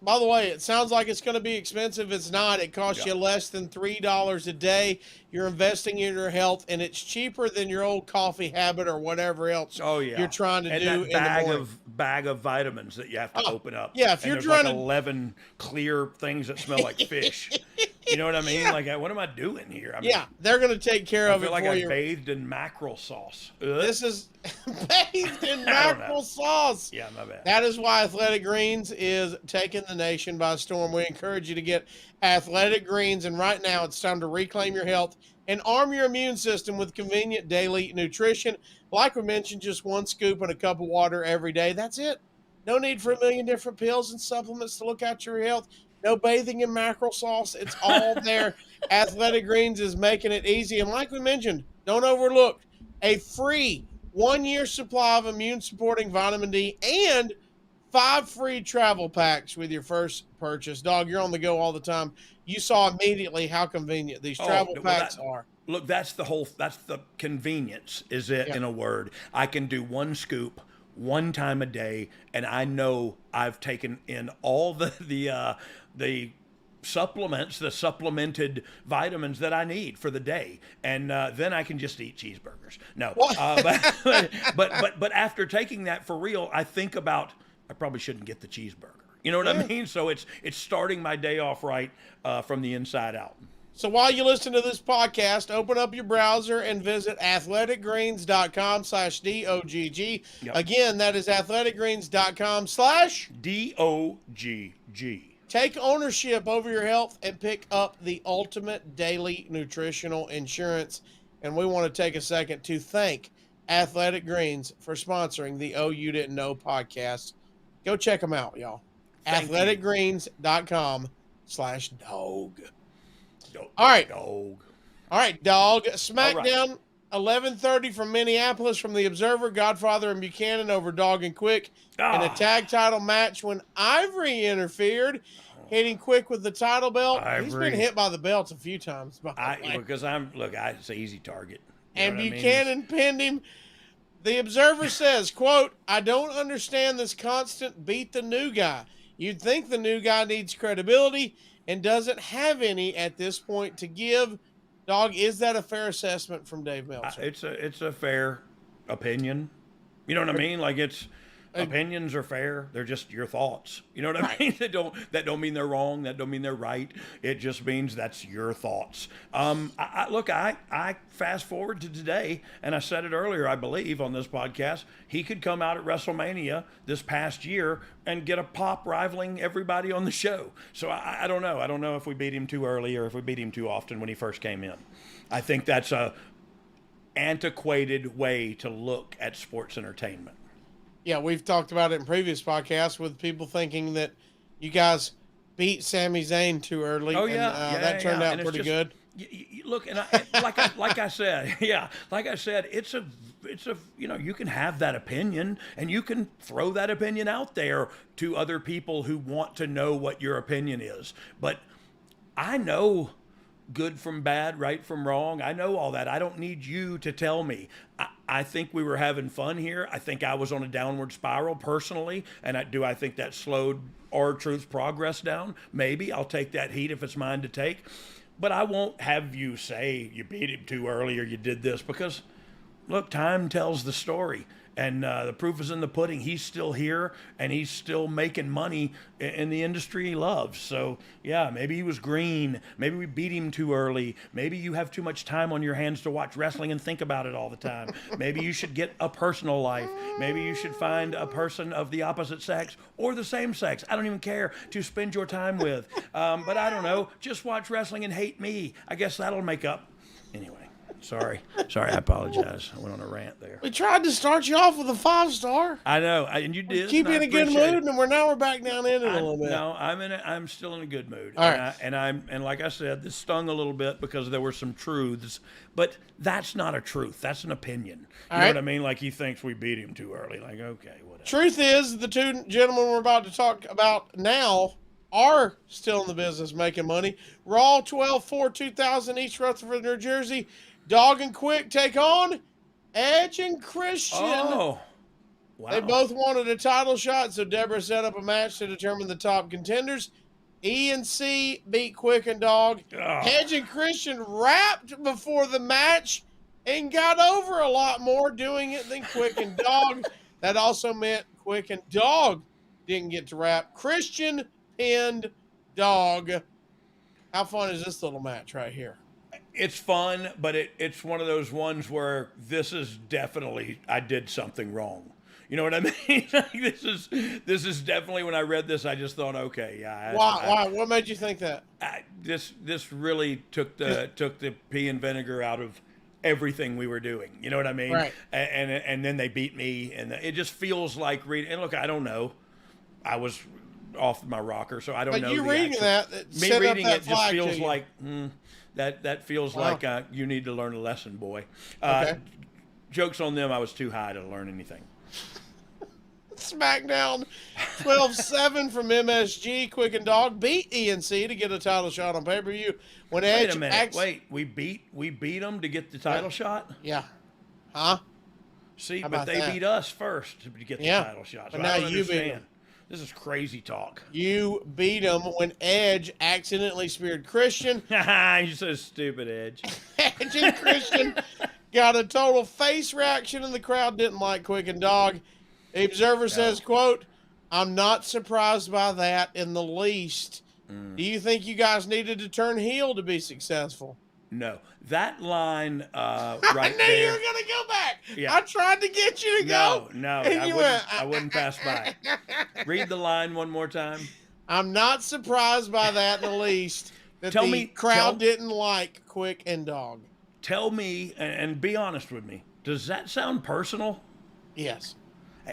By the way, it sounds like it's going to be expensive. It's not. It costs you less than $3 a day. You're investing in your health, and it's cheaper than your old coffee habit or whatever else you're trying to do in the morning. Bag of vitamins that you have to open up. Yeah, if you're there's trying like to 11 clear things that smell like fish. You know what I mean? Yeah. Like, what am I doing here? I mean, they're going to take care I of feel it like for I you. bathed in mackerel sauce. This is bathed in mackerel sauce. Yeah, my bad. That is why Athletic Greens is taking the nation by storm. We encourage you to get Athletic Greens, and right now it's time to reclaim your health and arm your immune system with convenient daily nutrition. Like we mentioned, just one scoop and a cup of water every day. That's it. No need for a million different pills and supplements to look out your health. No bathing in mackerel sauce. It's all there. Athletic Greens is making it easy. And like we mentioned, don't overlook a free 1-year supply of immune-supporting vitamin D and 5 free travel packs with your first purchase. Dog, you're on the go all the time. You saw immediately how convenient these travel packs are. Look, that's the convenience, is it, in a word. I can do one scoop one time a day, and I know I've taken in all the supplements, the supplemented vitamins that I need for the day, and then I can just eat cheeseburgers. No, but after taking that for real, I think about, I probably shouldn't get the cheeseburger. You know what I mean? So it's starting my day off right from the inside out. So while you listen to this podcast, open up your browser and visit athleticgreens.com/DOGG. Yep. Again, that is athleticgreens.com/ DOGG. Take ownership over your health and pick up the ultimate daily nutritional insurance. And we want to take a second to thank Athletic Greens for sponsoring the Oh You Didn't Know podcast. Go check them out, y'all. athleticgreens.com/dog. All right. Dog. All right, dog. SmackDown, 11:30 from Minneapolis from The Observer. Godfather and Buchanan over Dog and Quick in a tag title match when Ivory interfered, hitting Quick with the title belt. He's been hit by the belts a few times. Because it's an easy target. And Buchanan pinned him. The Observer says, quote, "I don't understand this constant beat the new guy. You'd think the new guy needs credibility and doesn't have any at this point to give." Dog, is that a fair assessment from Dave Meltzer? It's a fair opinion. You know what I mean? Like Opinions are fair. They're just your thoughts. You know what I mean? That don't mean they're wrong. That don't mean they're right. It just means that's your thoughts. I fast forward to today, and I said it earlier, I believe, on this podcast. He could come out at WrestleMania this past year and get a pop rivaling everybody on the show. So I don't know. I don't know if we beat him too early or if we beat him too often when he first came in. I think that's a antiquated way to look at sports entertainment. Yeah, we've talked about it in previous podcasts with people thinking that you guys beat Sami Zayn too early. Oh yeah, that turned out pretty good. Look, and like I said, it's a you can have that opinion and you can throw that opinion out there to other people who want to know what your opinion is. But I know good from bad, right from wrong. I know all that. I don't need you to tell me. I think we were having fun here. I think I was on a downward spiral personally, and I think that slowed R-Truth's progress down. Maybe I'll take that heat if it's mine to take, but I won't have you say you beat him too early or you did this, because look, time tells the story. And the proof is in the pudding. He's still here, and he's still making money in the industry he loves. So, yeah, maybe he was green. Maybe we beat him too early. Maybe you have too much time on your hands to watch wrestling and think about it all the time. Maybe you should get a personal life. Maybe you should find a person of the opposite sex or the same sex. I don't even care, to spend your time with. But I don't know. Just watch wrestling and hate me. I guess that'll make up. Anyway. Sorry, I apologize. I went on a rant there. We tried to start you off with a 5-star. I know, and you did. Keep you in a good mood, and we're back down in it a little bit. No, I'm still in a good mood. All right. And like I said, this stung a little bit because there were some truths, but that's not a truth. That's an opinion. You know what I mean? Like, he thinks we beat him too early. Like, okay, whatever. Truth is, the two gentlemen we're about to talk about now are still in the business making money. Raw 12/4/2000, East Rutherford, New Jersey. Dogg and Quick take on Edge and Christian. Oh, wow. They both wanted a title shot, so Deborah set up a match to determine the top contenders. E&C beat Quick and Dogg. Oh. Edge and Christian rapped before the match and got over a lot more doing it than Quick and Dogg. That also meant Quick and Dogg didn't get to rap. Christian pinned Dogg. How fun is this little match right here? It's fun, but it's one of those ones where this is definitely, I did something wrong. You know what I mean? This is definitely, when I read this, I just thought, okay, yeah. Why? What made you think that? This really took the pea and vinegar out of everything we were doing. You know what I mean? Right. And then they beat me, and it just feels like reading. And look, I don't know. I was off my rocker, so I don't know. But you reading me reading it just feels like that feels like you need to learn a lesson, boy. Okay. Jokes on them. I was too high to learn anything. SmackDown 12/7 from MSG. Quick and Dogg beat E&C to get a title shot on pay-per-view. When Edge Wait a minute. We beat them to get the title shot? Yeah. Huh? See, but they beat us first to get the title shot. So but now I don't you beat understand. them. This is crazy talk. You beat him when Edge accidentally speared Christian. You're so stupid, Edge. Edge and Christian got a total face reaction, and the crowd didn't like Quick and Dogg. The Observer says, quote, "I'm not surprised by that in the least. Do you think you guys needed to turn heel to be successful?" No. That line I right knew there. you were going to go back. Yeah. I tried to get you to go. No, and I wouldn't pass by it. Read the line one more time. I'm not surprised by that in the least. That the crowd didn't like Quick and Dogg. Tell me, and be honest with me, does that sound personal? Yes.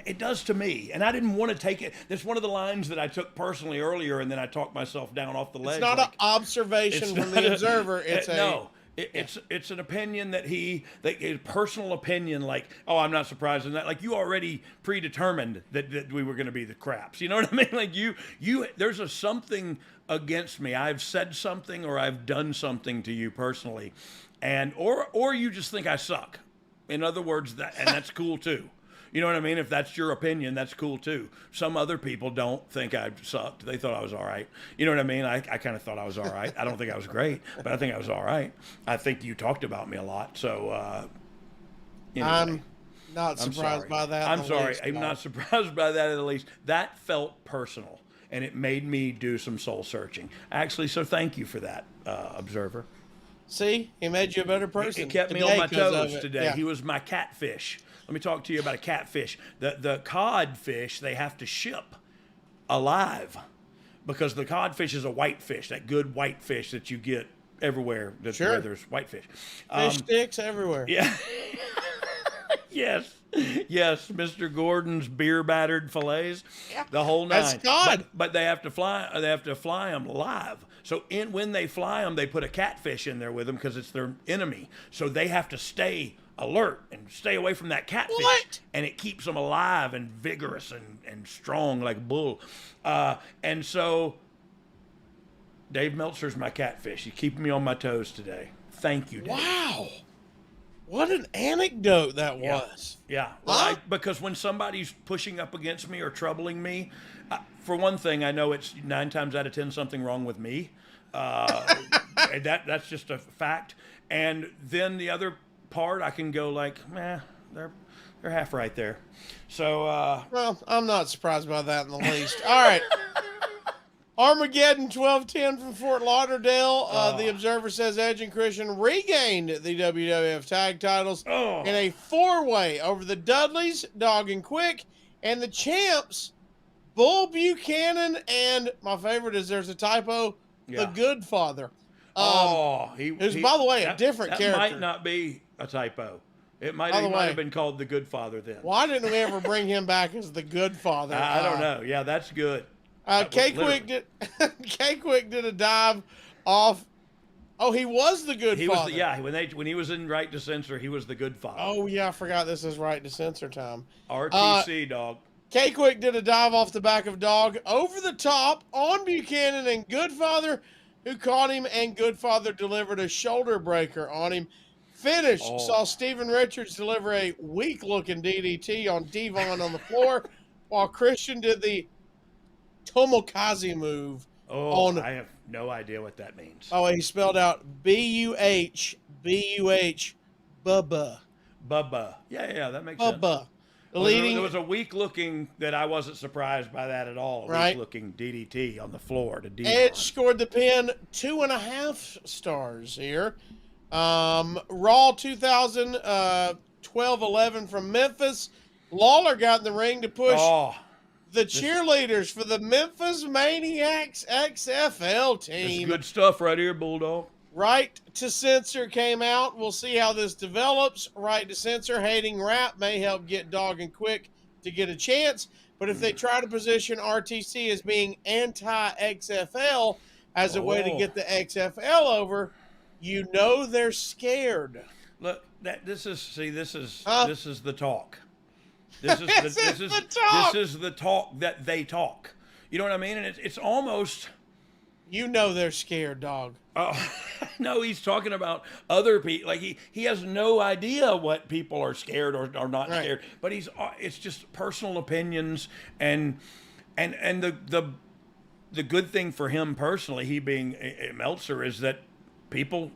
It does to me, and I didn't want to take it. That's one of the lines that I took personally earlier, and then I talked myself down off the ledge. It's not an observation from the Observer. It's it's an opinion that a personal opinion. Like, oh, I'm not surprised in that. Like, you already predetermined that we were going to be the craps. You know what I mean? Like, there's something against me. I've said something or I've done something to you personally, and or you just think I suck. In other words, that's cool too. You know what I mean? If that's your opinion, that's cool too. Some other people don't think I sucked. They thought I was all right. You know what I mean? I kind of thought I was all right. I don't think I was great, but I think I was all right. I think you talked about me a lot. So, anyway. Not surprised by that. I'm sorry. I'm not surprised by that in the least. That felt personal, and it made me do some soul searching. Actually, so thank you for that, Observer. See, he made you a better person. It kept me today on my 'cause toes of it. today. Yeah. He was my catfish. Let me talk to you about a catfish. The codfish, they have to ship alive because the codfish is a white fish, that good white fish that you get everywhere. That's Sure. where there's whitefish. Fish sticks everywhere. Yeah. Yes, Mr. Gordon's beer battered fillets, the whole nine. That's cod. But they have to fly. They have to fly them live. So when they fly them, they put a catfish in there with them because it's their enemy. So they have to stay alert and stay away from that catfish. What? And it keeps them alive and vigorous and strong like a bull. And so Dave Meltzer's my catfish. He's keeping me on my toes today. Thank you, Dave. Wow. What an anecdote that was. Yeah. Well, because when somebody's pushing up against me or troubling me, for one thing, I know it's 9 times out of 10 something wrong with me. And that's just a fact. And then the other part, I can go like, they're half right there. So, Well, I'm not surprised by that in the least. All right. Armageddon 1210 from Fort Lauderdale. The Observer says Edge and Christian regained the WWF tag titles in a 4-way over the Dudleys, Dogg and Quick, and the champs, Bull Buchanan, and my favorite is there's a typo, the Good Father. Who's, by the way, a different character. That might not be a typo. It might have been called the Good Father then. Why didn't we ever bring him back as the Good Father? I don't know. Yeah, that's good. K-Quick did a dive off. Oh, he was the Good Father. When he was in Right to Censor, he was the Good Father. Oh yeah, I forgot this is Right to Censor time. RTC, dog. K-Quick did a dive off the back of Dogg over the top on Buchanan and Goodfather, who caught him, and Goodfather delivered a shoulder breaker on him. Finish saw Steven Richards deliver a weak-looking DDT on Devon on the floor, while Christian did the Tomokaze move. I have no idea what that means. Oh, he spelled out B-U-H, Bubba. Bubba. Yeah, that makes sense. Bubba. There was a weak looking that I wasn't surprised by that at all. Right. Weak looking DDT on the floor to Devon. Edge scored the pin, 2.5 stars here. Raw 2000, 12-11 from Memphis. Lawler got in the ring to push the cheerleaders for the Memphis Maniacs XFL team. This is good stuff right here, Bulldog. Right to Censor came out. We'll see how this develops. Right to Censor, hating rap may help get Dogg and Quick to get a chance. But if they try to position RTC as being anti-XFL as a way to get the XFL over, you know they're scared. Look, this is the talk. This is the talk that they talk. You know what I mean? And it's almost. You know they're scared, Dog. No, he's talking about other people. Like he has no idea what people are scared or not scared. But it's just personal opinions and the good thing for him personally, he being a Meltzer, is that people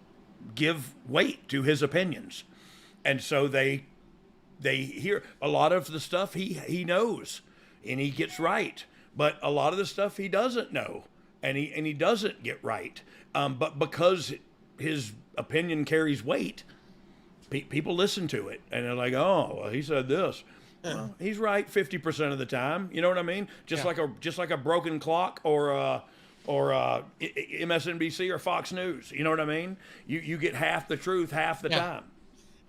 give weight to his opinions, and so they hear a lot of the stuff he knows and he gets right, but a lot of the stuff he doesn't know and he doesn't get right. But because his opinion carries weight, people listen to it and they're like, oh, well, he said this. Well, he's right 50% of the time. You know what I mean? Just like a broken clock or MSNBC or Fox News. You know what I mean? You get half the truth half the time.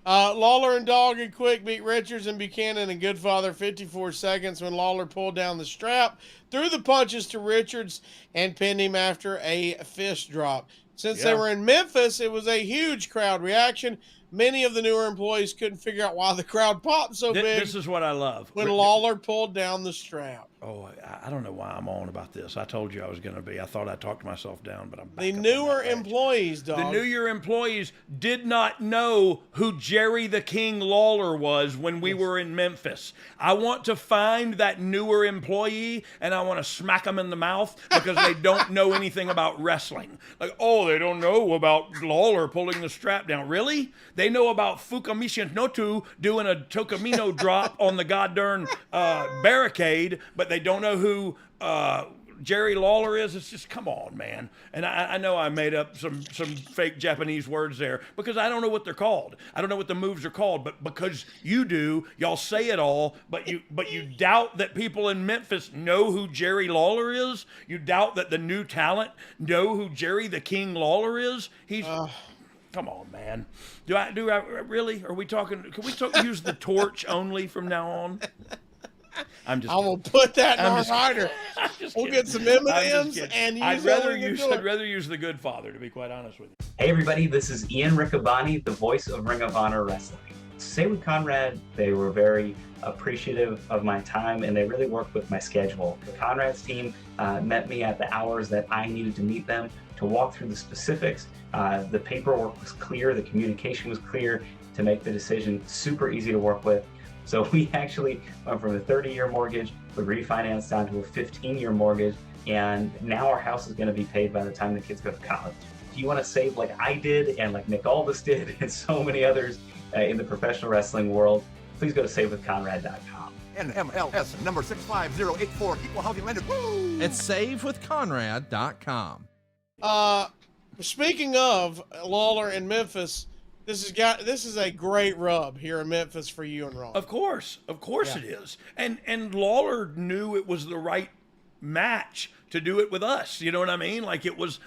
Lawler and Dogg and Quick beat Richards and Buchanan and Goodfather 54 seconds when Lawler pulled down the strap, threw the punches to Richards, and pinned him after a fist drop. Since they were in Memphis, it was a huge crowd reaction. Many of the newer employees couldn't figure out why the crowd popped so big. This is what I love. When Lawler pulled down the strap. I don't know why I'm on about this. I told you I was going to be. I thought I talked myself down, but I'm back The up on newer that page. employees, dog. The newer employees did not know who Jerry the King Lawler was when we were in Memphis. I want to find that newer employee and I want to smack them in the mouth because they don't know anything about wrestling. Like, oh, they don't know about Lawler pulling the strap down. Really? They know about Fukamishin Notu doing a Tokamino drop on the goddamn barricade, but they don't know who Jerry Lawler is. It's just, come on, man. And I know I made up some fake Japanese words there because I don't know what they're called. I don't know what the moves are called, but because you do, y'all say it all, but you doubt that people in Memphis know who Jerry Lawler is. You doubt that the new talent know who Jerry the King Lawler is. He's come on, man. Do I really? Are we talking? Can we use the torch only from now on? I'm gonna put that in our rider. We'll kidding. get some M&Ms and use I'd that rather use the Good Father, to be quite honest with you. Hey everybody, this is Ian Riccaboni, the voice of Ring of Honor Wrestling. Say with Conrad, they were very appreciative of my time and they really worked with my schedule. Conrad's team met me at the hours that I needed to meet them to walk through the specifics. The paperwork was clear, the communication was clear to make the decision super easy to work with. So we actually went from a 30-year mortgage, we refinanced down to a 15-year mortgage, and now our house is going to be paid by the time the kids go to college. If you want to save like I did and like Nick Aldis did and so many others in the professional wrestling world, please go to savewithconrad.com. NMLS number 65084, equal housing lender. Woo! It's savewithconrad.com. Speaking of Lawler and Memphis, this is a great rub here in Memphis for you and Ron. Of course it is. And Lawler knew it was the right match to do it with us. You know what I mean? Like it was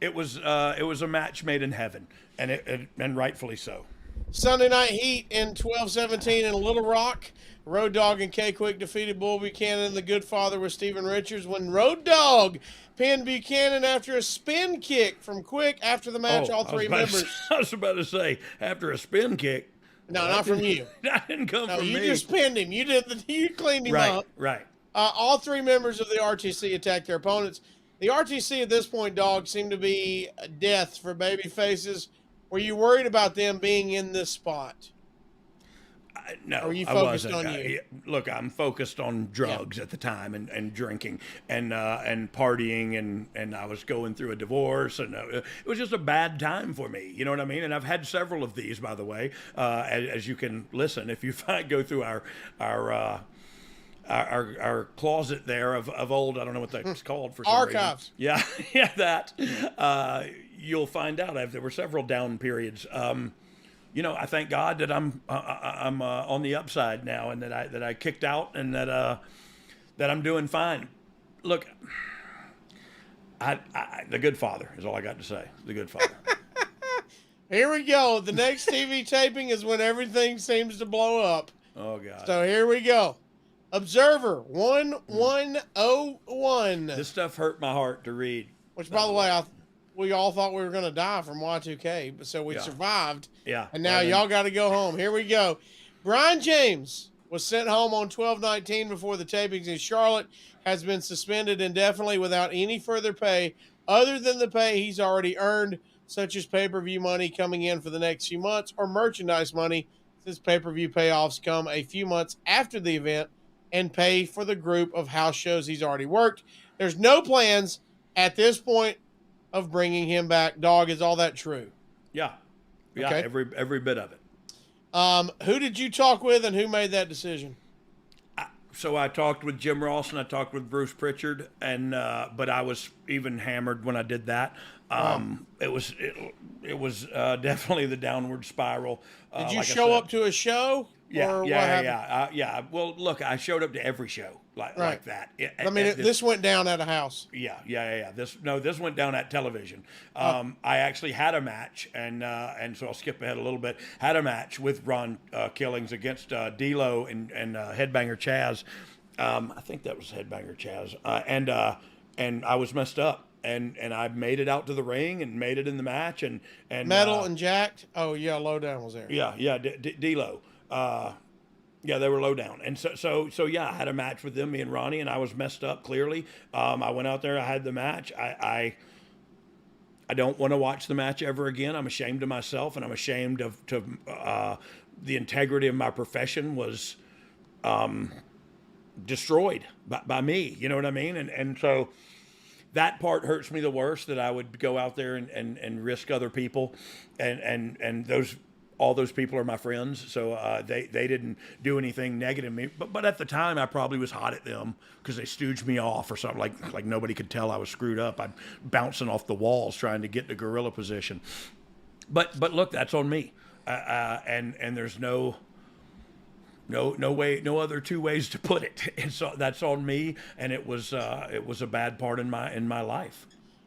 a match made in heaven, and rightfully so. Sunday Night Heat in 12-17 in Little Rock. Road Dogg and K-Quick defeated Bull Buchanan and the Good Father with Steven Richards when Road Dogg pinned Buchanan after a spin kick from Quick. After the match, all three members. I was about to say, after a spin kick. No, not from you. That didn't come from me. You just pinned him. You cleaned him up. Right. All three members of the RTC attacked their opponents. The RTC at this point, Dog, seemed to be death for baby faces. Were you worried about them being in this spot? No, or were you I focused wasn't. on you? Look, I'm focused on drugs at the time and drinking and partying and I was going through a divorce and it was just a bad time for me. You know what I mean? And I've had several of these, by the way, as you can listen if you go through our closet there of old, I don't know what that's called for some archives. Reason. Yeah, that. You'll find out there were several down periods. I thank God that I'm on the upside now, and that I kicked out, and that I'm doing fine. Look, the Good Father is all I got to say. The Good Father. Here we go. The next TV taping is when everything seems to blow up. Oh God. So here we go. Observer 1101. This stuff hurt my heart to read. Which, by the way, we all thought we were going to die from Y2K, but so we survived. Yeah. And now y'all got to go home. Here we go. Brian James was sent home on 12/19 before the tapings in Charlotte, has been suspended indefinitely without any further pay other than the pay he's already earned, such as pay-per-view money coming in for the next few months or merchandise money, since pay-per-view payoffs come a few months after the event and pay for the group of house shows he's already worked. There's no plans at this point of bringing him back. Dog, is all that true? Yeah. Okay. Every bit of it. Who did you talk with and who made that decision? So I talked with Jim Ross and I talked with Bruce Pritchard, and but I was even hammered when I did that. It was definitely the downward spiral. Did you show up to a show? Yeah. Well, look, I showed up to every show like that. This went down at a house. Yeah. This went down at television. I actually had a match, and so I'll skip ahead a little bit. Had a match with Ron Killings against D-Lo and Headbanger Chaz. I think that was Headbanger Chaz. And I was messed up. And I made it out to the ring and made it in the match and Metal and jacked. Oh yeah, Lowdown was there. Yeah, D-Lo. Yeah, they were low down. And so yeah, I had a match with them, me and Ronnie, and I was messed up clearly. I went out there, I had the match. I don't want to watch the match ever again. I'm ashamed of myself, and I'm ashamed of the integrity of my profession was destroyed by me. You know what I mean? And so that part hurts me the worst, that I would go out there and risk other people, and all those people are my friends, so they didn't do anything negative to me. But at the time, I probably was hot at them because they stooged me off or something, like nobody could tell I was screwed up. I'm bouncing off the walls trying to get the gorilla position. But look, that's on me, and there's no way, no other two ways to put it. And so that's on me, and it was a bad part in my life.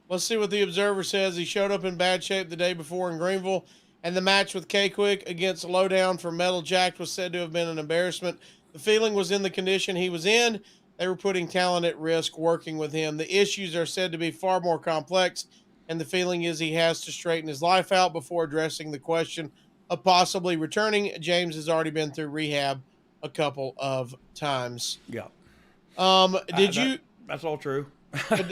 Let's see what the Observer says. He showed up in bad shape the day before in Greenville, and the match with K-Quick against Lowdown for Metal Jacked was said to have been an embarrassment. The feeling was in the condition he was in. They were putting talent at risk working with him. The issues are said to be far more complex, and the feeling is he has to straighten his life out before addressing the question of possibly returning. James has already been through rehab a couple of times. Yeah. That's all true.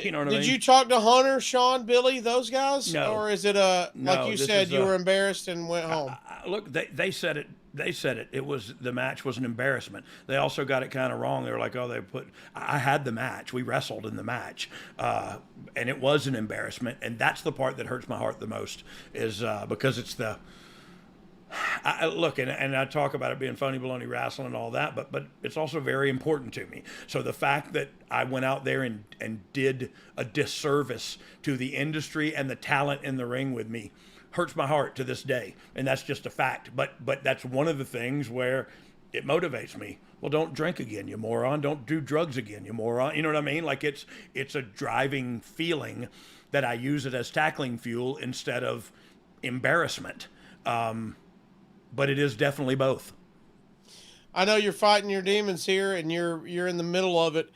You know what I mean? Did you talk to Hunter, Sean, Billy, those guys? No. Or is it like you said, you were embarrassed and went home? Look, they said it. They said it. It was, the match was an embarrassment. They also got it kind of wrong. They were like, I had the match. We wrestled in the match. And it was an embarrassment. And that's the part that hurts my heart the most, is because it's look, and I talk about it being funny baloney wrestling and all that, but it's also very important to me. So the fact that I went out there and did a disservice to the industry and the talent in the ring with me hurts my heart to this day, and that's just a fact. But that's one of the things where it motivates me. Well, don't drink again, you moron. Don't do drugs again, you moron. You know what I mean? Like it's a driving feeling that I use it as tackling fuel instead of embarrassment. But it is definitely both. I know you're fighting your demons here, and you're in the middle of it.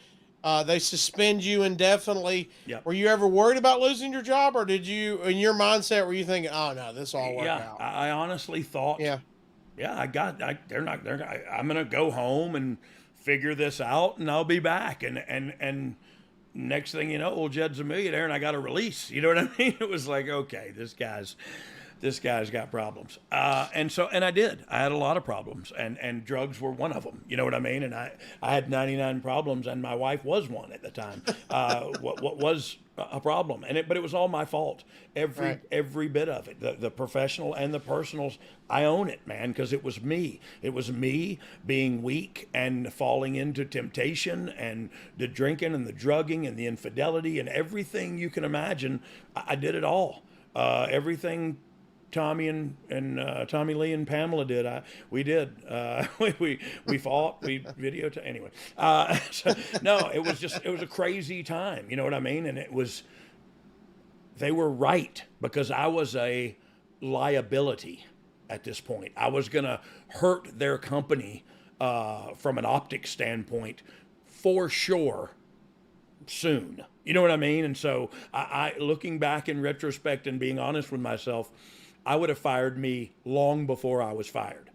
They suspend you indefinitely. Yep. Were you ever worried about losing your job, or did you, in your mindset, were you thinking, "Oh no, this will all work out"? I honestly thought, I'm gonna go home and figure this out, and I'll be back. And next thing you know, old Jed's a millionaire, and I got a release. You know what I mean? It was like, okay, this guy's got problems. And I did. I had a lot of problems, and drugs were one of them. You know what I mean? And I had 99 problems, and my wife was one at the time. What was a problem? But it was all my fault. Every bit of it, the professional and the personals. I own it, man, because it was me. It was me being weak and falling into temptation and the drinking and the drugging and the infidelity and everything you can imagine. I did it all. Everything Tommy and Tommy Lee and Pamela did. We did. We fought. We videotaped. Anyway, no, it was a crazy time. You know what I mean? And they were right, because I was a liability at this point. I was gonna hurt their company from an optic standpoint for sure soon. You know what I mean? And so I looking back in retrospect and being honest with myself, I would have fired me long before I was fired.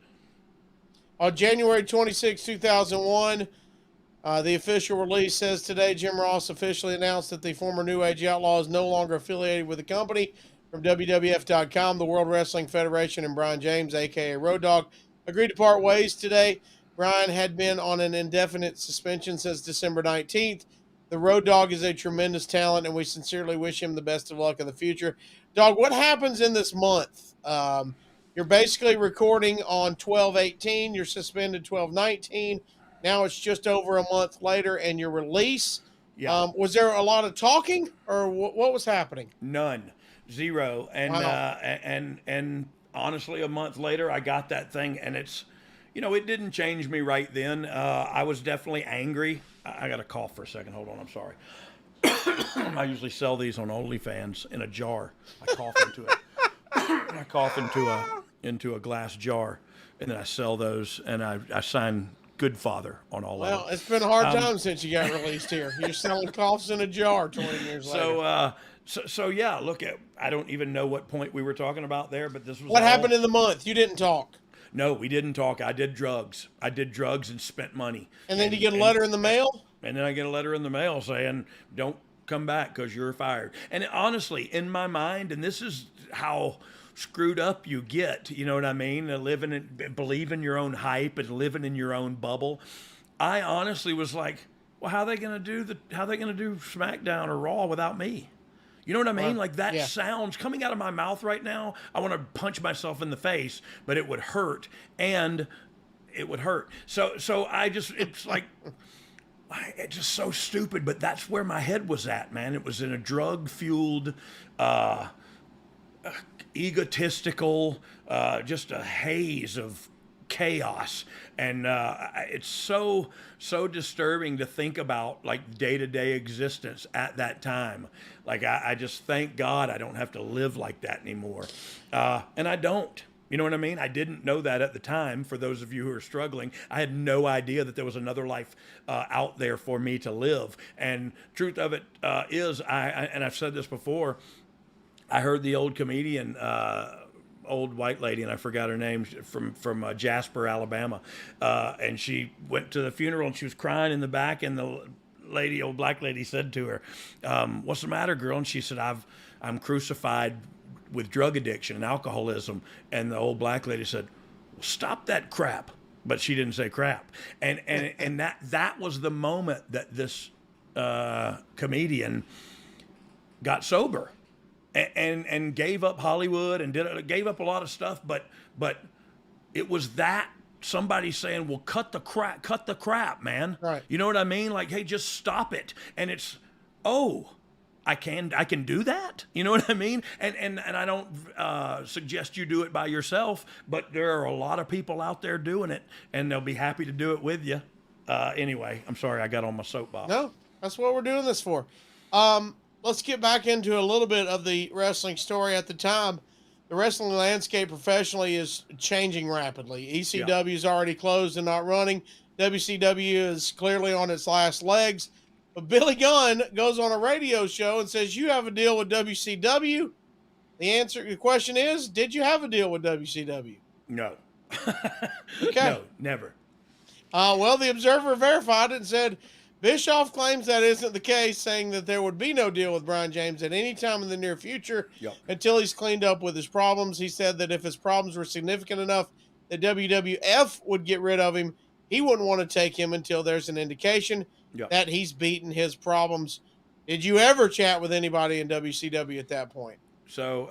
On January 26, 2001, the official release says today, Jim Ross officially announced that the former New Age Outlaw is no longer affiliated with the company. From WWF.com, the World Wrestling Federation and Brian James, a.k.a. Road Dogg, agreed to part ways today. Brian had been on an indefinite suspension since December 19th. The Road Dogg is a tremendous talent, and we sincerely wish him the best of luck in the future. Dog, what happens in this month? You're basically recording on 12/18. You're suspended 12/19. Now it's just over a month later, and your release. Yeah. Was there a lot of talking, or what was happening? None. Zero. And Wow. And honestly, a month later, I got that thing, and it's, it didn't change me right then. I was definitely angry. I got to cough for a second. Hold on. I'm sorry. I usually sell these on OnlyFans in a jar. I cough into a glass jar, and then I sell those, and I sign Good Father on all of them. Well, it's been a hard time since you got released here. You're selling coughs in a jar 20 years later. So yeah, look, I don't even know what point we were talking about there, but this was what happened in the month. You didn't talk. No, we didn't talk. I did drugs. And spent money. And then you get a letter in the mail? And then I get a letter in the mail saying, don't come back because you're fired. And honestly, in my mind, and this is how screwed up you get, you know what I mean? Believing your own hype and living in your own bubble. I honestly was like, well, how are they going to do SmackDown or Raw without me? You know what I mean? Like that sounds coming out of my mouth right now. I want to punch myself in the face, but it would hurt, and it would hurt. So it's like, it's just so stupid, but that's where my head was at, man. It was in a drug-fueled, egotistical, just a haze of chaos. And it's so disturbing to think about, like, day-to-day existence at that time. Like, I just thank God I don't have to live like that anymore. And I don't. You know what I mean? I didn't know that at the time. For those of you who are struggling, I had no idea that there was another life out there for me to live. And truth of it is, and I've said this before, I heard the old comedian, old white lady, and I forgot her name, from Jasper, Alabama, and she went to the funeral and she was crying in the back, and the old black lady said to her, "What's the matter, girl?" And she said, "I'm crucified with drug addiction and alcoholism." And the old black lady said, "Well, stop that crap." But she didn't say crap. And that was the moment that this comedian got sober and gave up Hollywood and gave up a lot of stuff. But it was that somebody saying, "Well, cut the crap, man." Right. You know what I mean? Like, hey, just stop it. And it's, oh, I can do that. You know what I mean? And I don't suggest you do it by yourself, but there are a lot of people out there doing it, and they'll be happy to do it with you. Anyway, I'm sorry I got on my soapbox. No, that's what we're doing this for. Let's get back into a little bit of the wrestling story at the time. The wrestling landscape professionally is changing rapidly. ECW is already closed and not running. WCW is clearly on its last legs. But Billy Gunn goes on a radio show and says, "You have a deal with WCW." The question is, did you have a deal with WCW? No. Okay. No, never. Well, the Observer verified it and said, Bischoff claims that isn't the case, saying that there would be no deal with Brian James at any time in the near future until he's cleaned up with his problems. He said that if his problems were significant enough that WWF would get rid of him, he wouldn't want to take him until there's an indication that he's beaten his problems. Did you ever chat with anybody in WCW at that point? So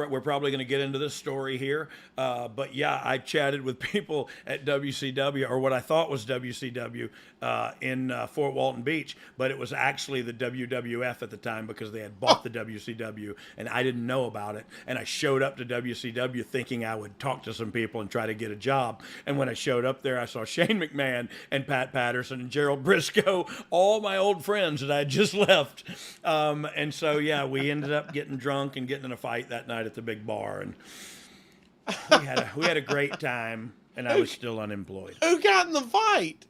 we're probably going to get into this story here. But yeah, I chatted with people at WCW, or what I thought was WCW, in Fort Walton Beach, but it was actually the WWF at the time because they had bought the WCW and I didn't know about it. And I showed up to WCW thinking I would talk to some people and try to get a job. And when I showed up there, I saw Shane McMahon and Pat Patterson and Gerald Briscoe, all my old friends that I had just left. And so, yeah, we ended up getting drunk and getting in a fight that night at the big bar, and we had a great time, and I was still unemployed. Who got in the fight?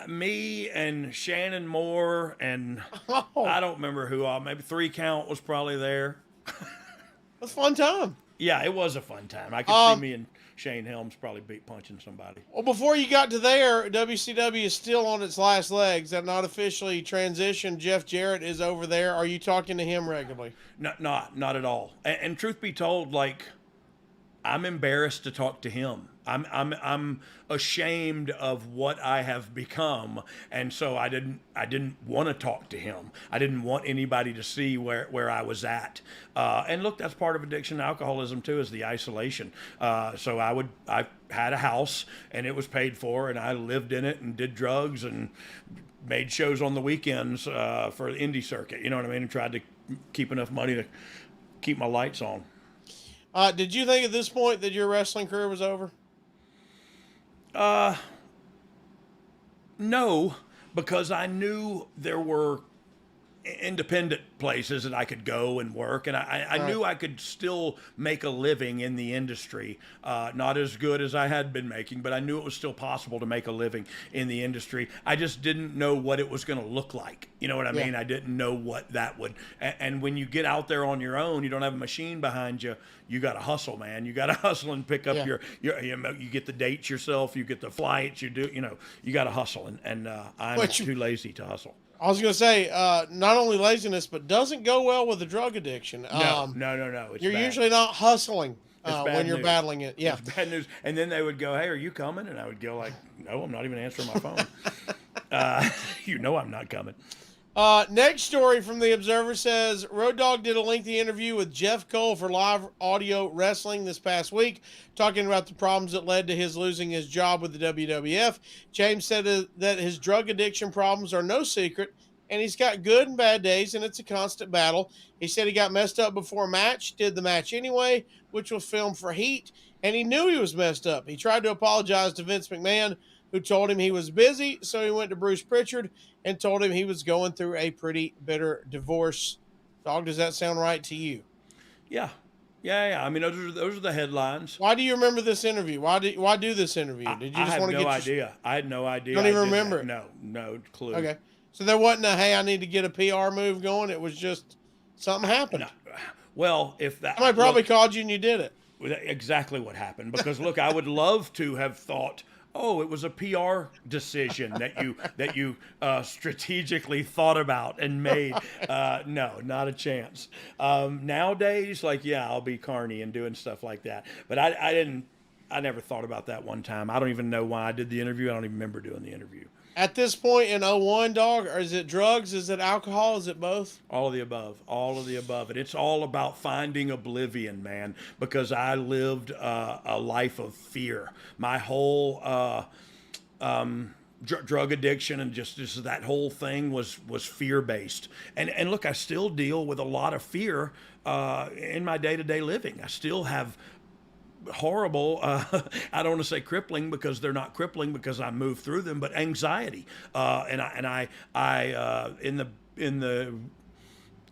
Me and Shannon Moore, and I don't remember who all. Maybe 3 Count was probably there. That's a fun time. Yeah, it was a fun time. I could see me and Shane Helms probably punching somebody. Well, before you got to there, WCW is still on its last legs. That not officially transitioned. Jeff Jarrett is over there. Are you talking to him regularly? Not at all. And truth be told, like, I'm embarrassed to talk to him. I'm ashamed of what I have become, and so I didn't want to talk to him. I didn't want anybody to see where I was at. And look, that's part of addiction and alcoholism too, is the isolation. So I had a house and it was paid for, and I lived in it and did drugs and made shows on the weekends for the indie circuit. You know what I mean? And tried to keep enough money to keep my lights on. Did you think at this point that your wrestling career was over? No, because I knew there were independent places that I could go and work, and I knew I could still make a living in the industry. Not as good as I had been making, but I knew it was still possible to make a living in the industry. I just didn't know what it was going to look like. You know what I mean? I didn't know what that would. And when you get out there on your own, you don't have a machine behind you. You got to hustle, man. You got to hustle and pick up your you get the dates yourself. You get the flights. You got to hustle. And I'm too lazy to hustle. I was going to say, not only laziness, but doesn't go well with the drug addiction. No. It's you're bad. usually not hustling when you're news. battling it. Yeah. It's bad news. And then they would go, "Hey, are you coming?" And I would go like, "No, I'm not even answering my phone." I'm not coming. Next story from the Observer says, Road Dogg did a lengthy interview with Jeff Cole for Live Audio Wrestling this past week, talking about the problems that led to his losing his job with the WWF. James said that his drug addiction problems are no secret, and he's got good and bad days, and it's a constant battle. He said he got messed up before a match, did the match anyway, which was filmed for Heat, and he knew he was messed up. He tried to apologize to Vince McMahon, who told him he was busy, so he went to Bruce Pritchard and told him he was going through a pretty bitter divorce. Dog, does that sound right to you? Yeah. I mean, those are the headlines. Why do you remember this interview? Why do this interview? Did you just want to get idea. I had no idea. Don't even remember it? No clue. Okay. So there wasn't a, hey, I need to get a PR move going. It was just something happened. No. Well, if that... Somebody probably called you and you did it. Exactly what happened. Because, look, I would love to have thought, oh, it was a PR decision that you strategically thought about and made. No, not a chance. Nowadays, I'll be carny and doing stuff like that. But I never thought about that one time. I don't even know why I did the interview. I don't even remember doing the interview. At this point in 01, Dog, or is it drugs? Is it alcohol? Is it both? All of the above. All of the above. And it's all about finding oblivion, man, because I lived a life of fear. My whole drug addiction and just that whole thing was fear-based. And look, I still deal with a lot of fear in my day-to-day living. I still have horrible, I don't want to say crippling because they're not crippling because I moved through them, but anxiety. And I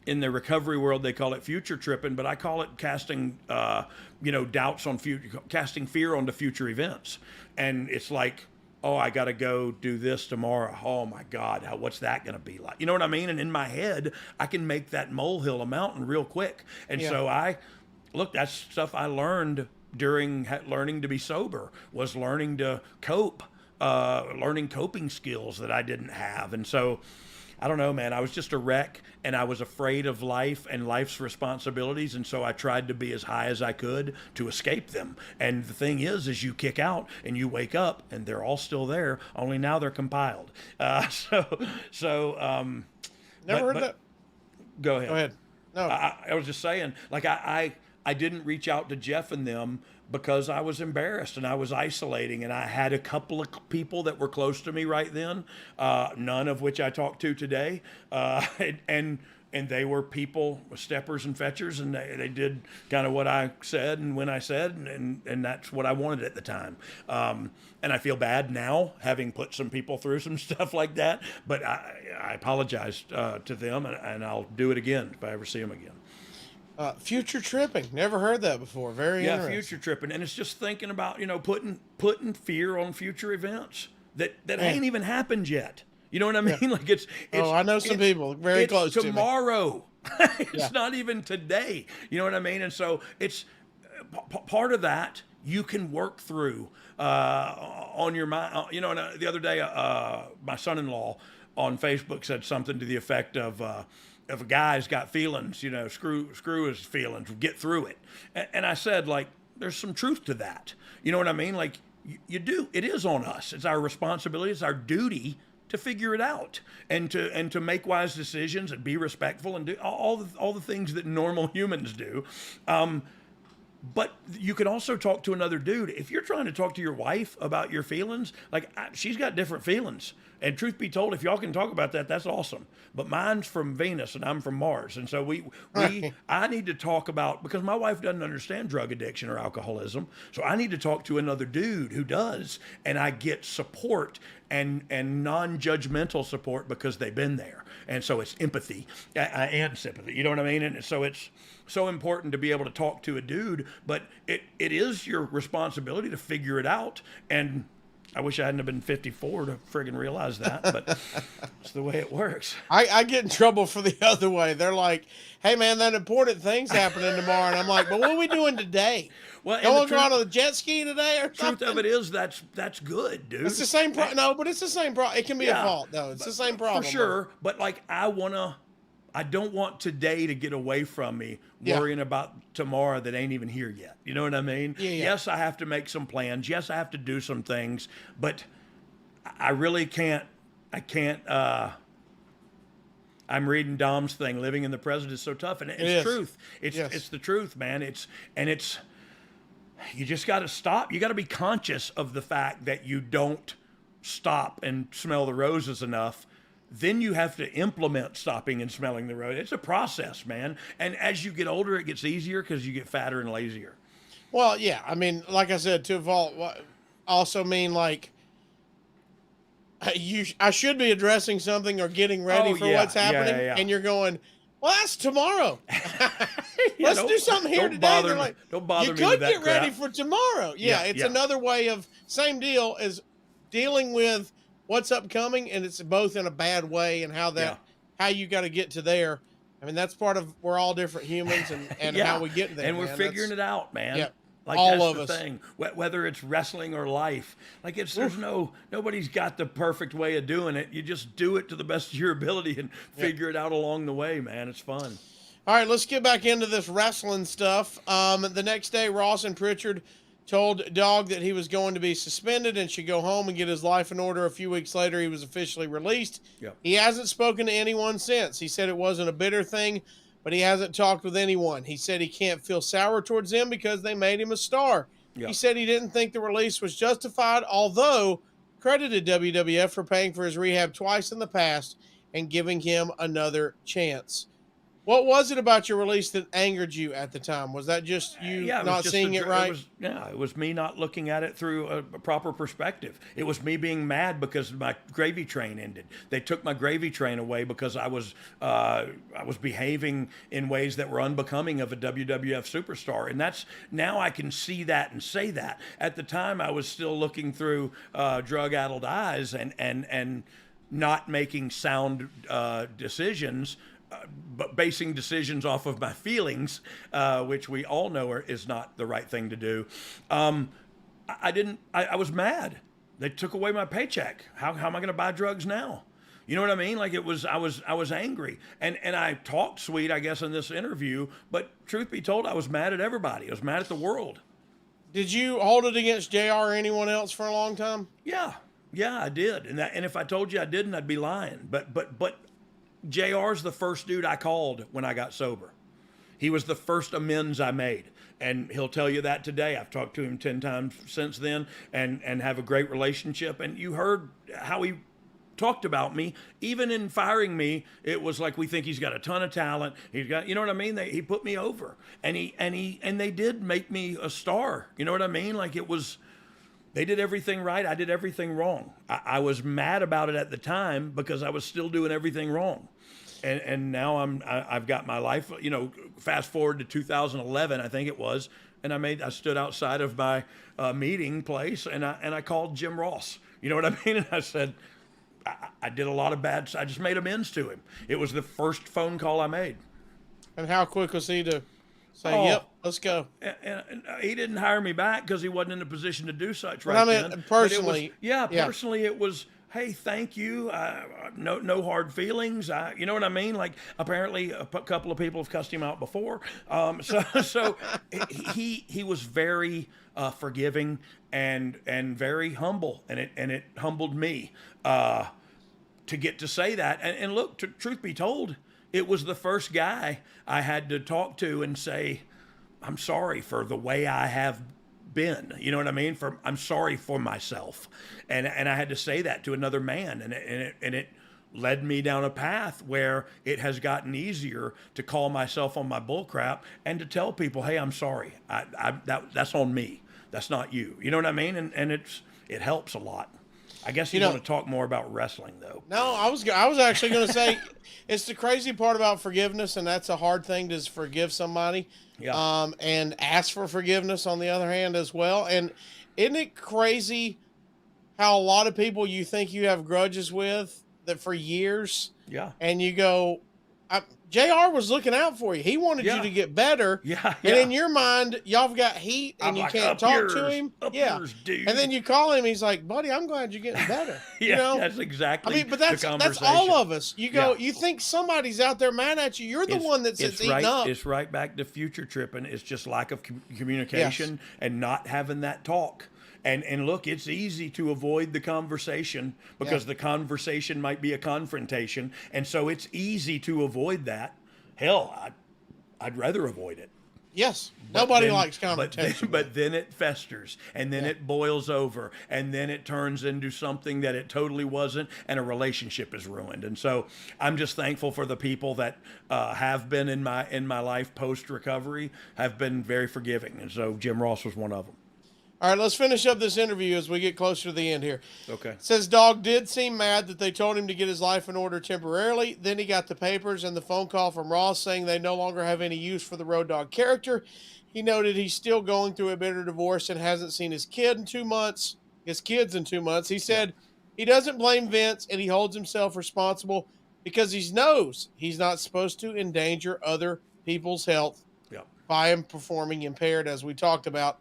in the recovery world, they call it future tripping, but I call it casting, doubts on future, casting fear onto future events. And it's like, oh, I got to go do this tomorrow. Oh my God, what's that going to be like? You know what I mean? And in my head, I can make that molehill a mountain real quick. And so that's stuff I learned during learning to be sober, was learning to cope, learning coping skills that I didn't have. And so, I don't know, man, I was just a wreck and I was afraid of life and life's responsibilities. And so I tried to be as high as I could to escape them. And the thing is you kick out and you wake up and they're all still there, only now they're compiled. Never heard that. Go ahead. Go ahead. No. I was just saying, I didn't reach out to Jeff and them because I was embarrassed and I was isolating, and I had a couple of people that were close to me right then, none of which I talk to today, and they were people, steppers and fetchers, and they did kind of what I said and when I said, and that's what I wanted at the time. And I feel bad now, having put some people through some stuff like that, but I apologize to them, and I'll do it again if I ever see them again. Future tripping. Never heard that before. Very interesting. Future tripping. And it's just thinking about, putting fear on future events that ain't even happened yet. You know what I mean? Yeah. It's I know some people very close to me. Tomorrow. It's not even today. You know what I mean? And so it's part of that you can work through on your mind. And the other day, my son-in-law on Facebook said something to the effect of, if a guy's got feelings, screw his feelings, get through it. And I said, there's some truth to that. You know what I mean? You do. It is on us. It's our responsibility. It's our duty to figure it out and to make wise decisions and be respectful and do all the things that normal humans do. But you can also talk to another dude. If you're trying to talk to your wife about your feelings, like she's got different feelings. And truth be told, if y'all can talk about that, that's awesome. But mine's from Venus and I'm from Mars. And so I need to talk about, because my wife doesn't understand drug addiction or alcoholism. So I need to talk to another dude who does. And I get support and non-judgmental support because they've been there. And so it's empathy and sympathy. You know what I mean? And so it's so important to be able to talk to a dude, but it is your responsibility to figure it out. And I wish I hadn't have been 54 to friggin' realize that, but it's the way it works. I get in trouble for the other way. They're like, hey, man, that important thing's happening tomorrow. And I'm like, but what are we doing today? Well, Going on a jet ski today or something? Truth of it is, that's good, dude. It's the same problem. No, but it's the same problem. It can be a fault, though. It's the same problem. For sure. But, like, I don't want today to get away from me worrying about tomorrow that ain't even here yet. You know what I mean? Yeah. Yes, I have to make some plans. Yes, I have to do some things, but I really can't. I'm reading Dom's thing. Living in the present is so tough, and it's truth. It's the truth, man. You just got to stop. You got to be conscious of the fact that you don't stop and smell the roses enough. Then you have to implement stopping and smelling the rose. It's a process, man. And as you get older, it gets easier because you get fatter and lazier. Well, yeah. I mean, like I said, to evolve also mean like I should be addressing something or getting ready for what's happening, and you're going, well, that's tomorrow. Let's do something here today. Don't bother me You with could that get ready for tomorrow. It's another way of same deal as dealing with what's upcoming, and it's both in a bad way and how you got to get to there. I mean, that's part of, we're all different humans and how we get there. And we're figuring it out, man. Yeah. Like all that's of the us. thing. Whether it's wrestling or life, like nobody's got the perfect way of doing it. You just do it to the best of your ability and figure it out along the way, man. It's fun. All right, let's get back into this wrestling stuff. The next day, Ross and Pritchard told Dogg that he was going to be suspended and should go home and get his life in order. A few weeks later, he was officially released. Yep. He hasn't spoken to anyone since. He said it wasn't a bitter thing, but he hasn't talked with anyone. He said he can't feel sour towards them because they made him a star. Yep. He said he didn't think the release was justified, although credited WWF for paying for his rehab twice in the past and giving him another chance. What was it about your release that angered you at the time? Was that just you not seeing it right? It was me not looking at it through a proper perspective. It was me being mad because my gravy train ended. They took my gravy train away because I was behaving in ways that were unbecoming of a WWF superstar. And that's, now I can see that and say that. At the time, I was still looking through drug-addled eyes and not making sound decisions, but basing decisions off of my feelings, which we all know is not the right thing to do. I was mad. They took away my paycheck. How am I going to buy drugs now? You know what I mean? Like I was angry, and I talked sweet, I guess, in this interview, but truth be told, I was mad at everybody. I was mad at the world. Did you hold it against JR or anyone else for a long time? Yeah, I did. And if I told you I didn't, I'd be lying. But JR's the first dude I called when I got sober. He was the first amends I made. And he'll tell you that today. I've talked to him 10 times since then and have a great relationship. And you heard how he talked about me. Even in firing me, it was like, we think he's got a ton of talent. He's got, you know what I mean? He put me over. And they did make me a star. You know what I mean? Like it was, they did everything right. I did everything wrong. I was mad about it at the time because I was still doing everything wrong. And now I've got my life, fast forward to 2011, I think it was. And I stood outside of my meeting place and I called Jim Ross. You know what I mean? And I said, I did a lot of bad. I just made amends to him. It was the first phone call I made. And how quick was he to say, yep, let's go? And he didn't hire me back because he wasn't in a position to do such then. Personally. Personally, it was, hey, thank you. No hard feelings. You know what I mean? Like apparently a couple of people have cussed him out before. So he was very forgiving and very humble, and it humbled me to get to say that. And look, truth be told, it was the first guy I had to talk to and say, I'm sorry for the way I have been. You know what I mean? I'm sorry for myself, and I had to say that to another man, and it led me down a path where it has gotten easier to call myself on my bullcrap and to tell people, hey, I'm sorry. That's on me. That's not you. You know what I mean? And it helps a lot. I guess you want to talk more about wrestling, though. No, I was actually going to say, it's the crazy part about forgiveness, and that's a hard thing to forgive somebody. Yeah. And ask for forgiveness on the other hand as well. And isn't it crazy how a lot of people you think you have grudges with that for years? Yeah. And you go, JR was looking out for you. He wanted you to get better. Yeah. And in your mind, y'all have got heat and I'm you like, can't up talk yours, to him. up Yeah. yours, dude. And then you call him, he's like, buddy, I'm glad you're getting better. Yeah, you know? that's exactly. I mean, but that's the all conversation. of us. You go, you think somebody's out there mad at you. You're the one that's eating up. It's right back to future tripping. It's just lack of communication and not having that talk. And look, it's easy to avoid the conversation because the conversation might be a confrontation. And so it's easy to avoid that. Hell, I'd rather avoid it. Yes. Nobody likes confrontation. But then it festers, and then it boils over, and then it turns into something that it totally wasn't, and a relationship is ruined. And so I'm just thankful for the people that have been in my life post recovery, have been very forgiving. And so Jim Ross was one of them. All right, let's finish up this interview as we get closer to the end here. Okay. It says Dogg did seem mad that they told him to get his life in order temporarily. Then he got the papers and the phone call from Ross saying they no longer have any use for the Road Dogg character. He noted he's still going through a bitter divorce and hasn't seen his kids in 2 months. He said he doesn't blame Vince and he holds himself responsible because he knows he's not supposed to endanger other people's health by him performing impaired, as we talked about.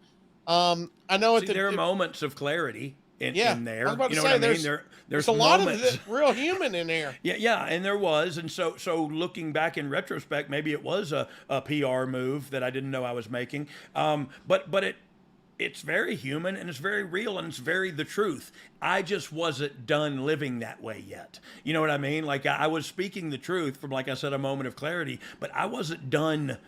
I know there are moments of clarity in there. I was about to you know say, what I mean? There's a lot moments. of real human in there. Yeah, and there was. And so looking back in retrospect, maybe it was a PR move that I didn't know I was making. But it's very human and it's very real and it's very the truth. I just wasn't done living that way yet. You know what I mean? Like I was speaking the truth from, like I said, a moment of clarity, but I wasn't done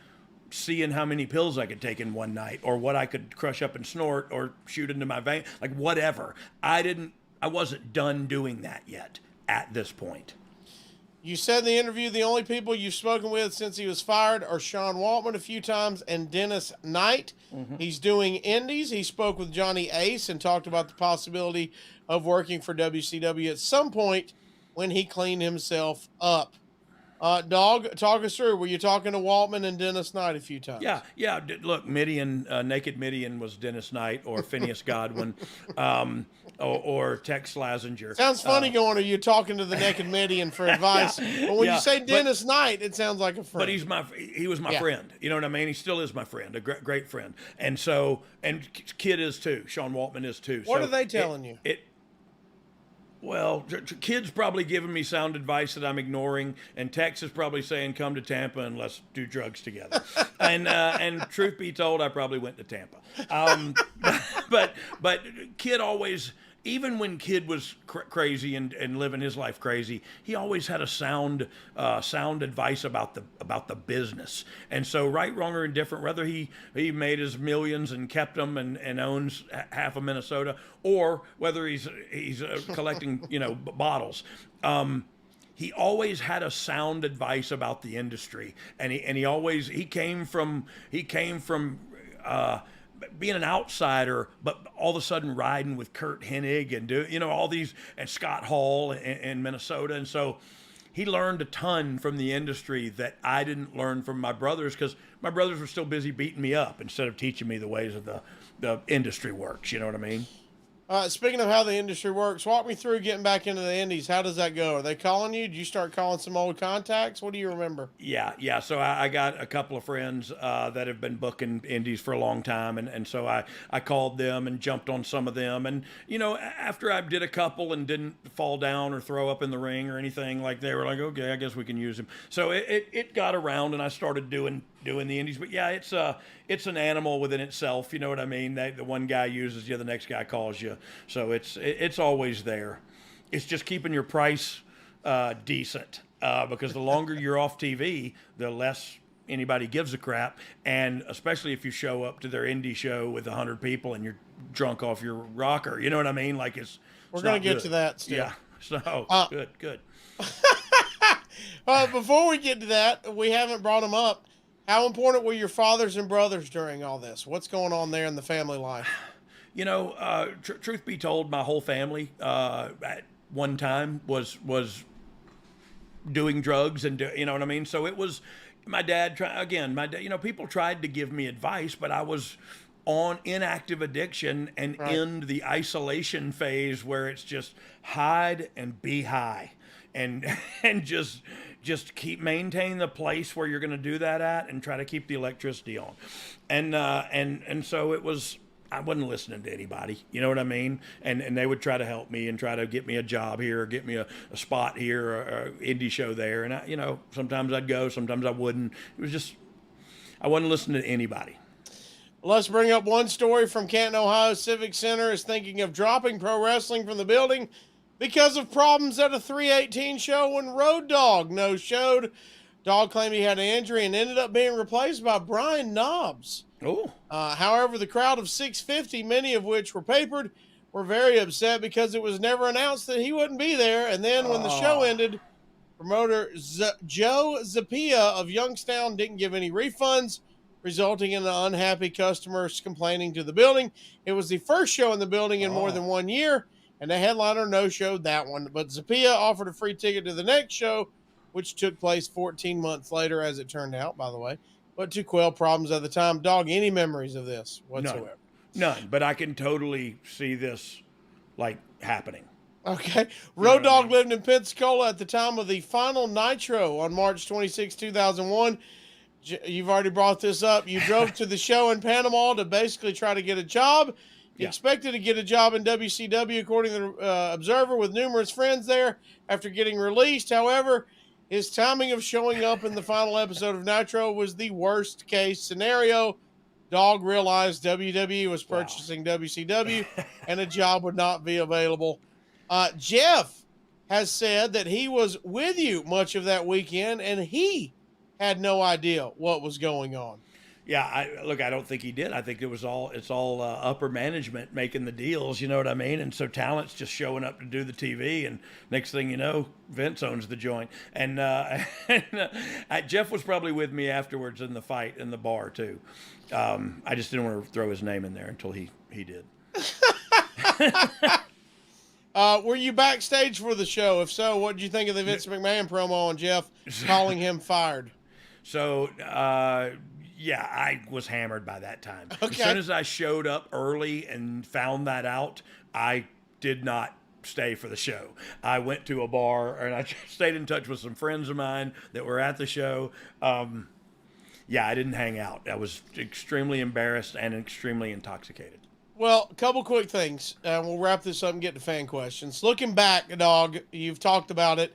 seeing how many pills I could take in one night or what I could crush up and snort or shoot into my vein, like whatever. I wasn't done doing that yet at this point. You said in the interview the only people you've spoken with since he was fired are Sean Waltman a few times and Dennis Knight. Mm-hmm. He's doing indies. He spoke with Johnny Ace and talked about the possibility of working for WCW at some point when he cleaned himself up. Dogg, talk us through. Were you talking to Waltman and Dennis Knight a few times? Yeah. Look, Midian, Naked Midian was Dennis Knight or Phineas Godwin, or Tex Slazenger. Sounds funny going, are you talking to the Naked Midian for advice? But when you say Dennis Knight, it sounds like a friend. But he was my friend. You know what I mean? He still is my friend, a great friend. And so, and Kid is too. Sean Waltman is too. What are they telling you? Well, Kid's probably giving me sound advice that I'm ignoring, and Tex is probably saying, come to Tampa and let's do drugs together. and truth be told, I probably went to Tampa. But Kid always, even when Kid was crazy and living his life crazy, he always had a sound advice about the business. And so, right, wrong, or indifferent, whether he made his millions and kept them and owns half of Minnesota, or whether he's collecting bottles, he always had a sound advice about the industry, and he came from being an outsider, but all of a sudden riding with Kurt Hennig and all these, and Scott Hall in Minnesota. And so he learned a ton from the industry that I didn't learn from my brothers, because my brothers were still busy beating me up instead of teaching me the ways of the industry works. You know what I mean? Speaking of how the industry works, walk me through getting back into the indies. How does that go? Are they calling you? Did you start calling some old contacts? What do you remember? Yeah. So I got a couple of friends that have been booking indies for a long time, and so I called them and jumped on some of them. And, after I did a couple and didn't fall down or throw up in the ring or anything, like they were like, okay, I guess we can use him. So it got around, and I started doing the indies. But yeah, it's an animal within itself. You know what I mean? The one guy uses you, the next guy calls you. So it's always there. It's just keeping your price decent, because the longer you're off TV, the less anybody gives a crap, and especially if you show up to their indie show with 100 people and you're drunk off your rocker. You know what I mean? Like we're gonna get to that still. Yeah. So good. Before we get to that, we haven't brought them up. How important were your fathers and brothers during all this? What's going on there in the family life? You know, truth be told, my whole family at one time was doing drugs and you know what I mean? So it was my dad, you know, people tried to give me advice, but I was on inactive addiction and in the isolation phase where it's just hide and be high and just maintain the place where you're going to do that at and try to keep the electricity on. And so it was, I wasn't listening to anybody, you know what I mean? And they would try to help me and try to get me a job here or get me a spot here or an indie show there. And you know, sometimes I'd go, sometimes I wouldn't. It was just, I wasn't listening to anybody. Let's bring up one story from Canton, Ohio. Civic Center is thinking of dropping pro wrestling from the building because of problems at a 318 show when Road Dogg no-showed. Dogg claimed he had an injury and ended up being replaced by Brian Knobs. Oh. However, the crowd of 650, many of which were papered, were very upset because it was never announced that he wouldn't be there. And then when the show ended, promoter Joe Zappia of Youngstown didn't give any refunds, resulting in the unhappy customers complaining to the building. It was the first show in the building in more than 1 year, and the headliner no-showed that one. But Zappia offered a free ticket to the next show, which took place 14 months later, as it turned out, by the way. But to quell problems at the time. Dog, any memories of this whatsoever? None, but I can totally see this, like, happening. Okay. Road Dogg lived in Pensacola at the time of the final Nitro on March 26, 2001. You've already brought this up. You drove to the show in Panama to basically try to get a job. You expected to get a job in WCW, according to the Observer, with numerous friends there after getting released. However, his timing of showing up in the final episode of Nitro was the worst case scenario. Dogg realized WWE was purchasing WCW and a job would not be available. Jeff has said that he was with you much of that weekend and he had no idea what was going on. Yeah, I don't think he did. I think it's all upper management making the deals, you know what I mean? And so talent's just showing up to do the TV, and next thing you know, Vince owns the joint. And Jeff was probably with me afterwards in the fight in the bar too. I just didn't want to throw his name in there until he did. Were you backstage for the show? If so, what did you think of the Vince McMahon promo on Jeff calling him fired? So, yeah, I was hammered by that time. Okay. As soon as I showed up early and found that out, I did not stay for the show. I went to a bar and I stayed in touch with some friends of mine that were at the show. Yeah, I didn't hang out. I was extremely embarrassed and extremely intoxicated. Well, a couple quick things. We'll wrap this up and get to fan questions. Looking back, Dog, you've talked about it.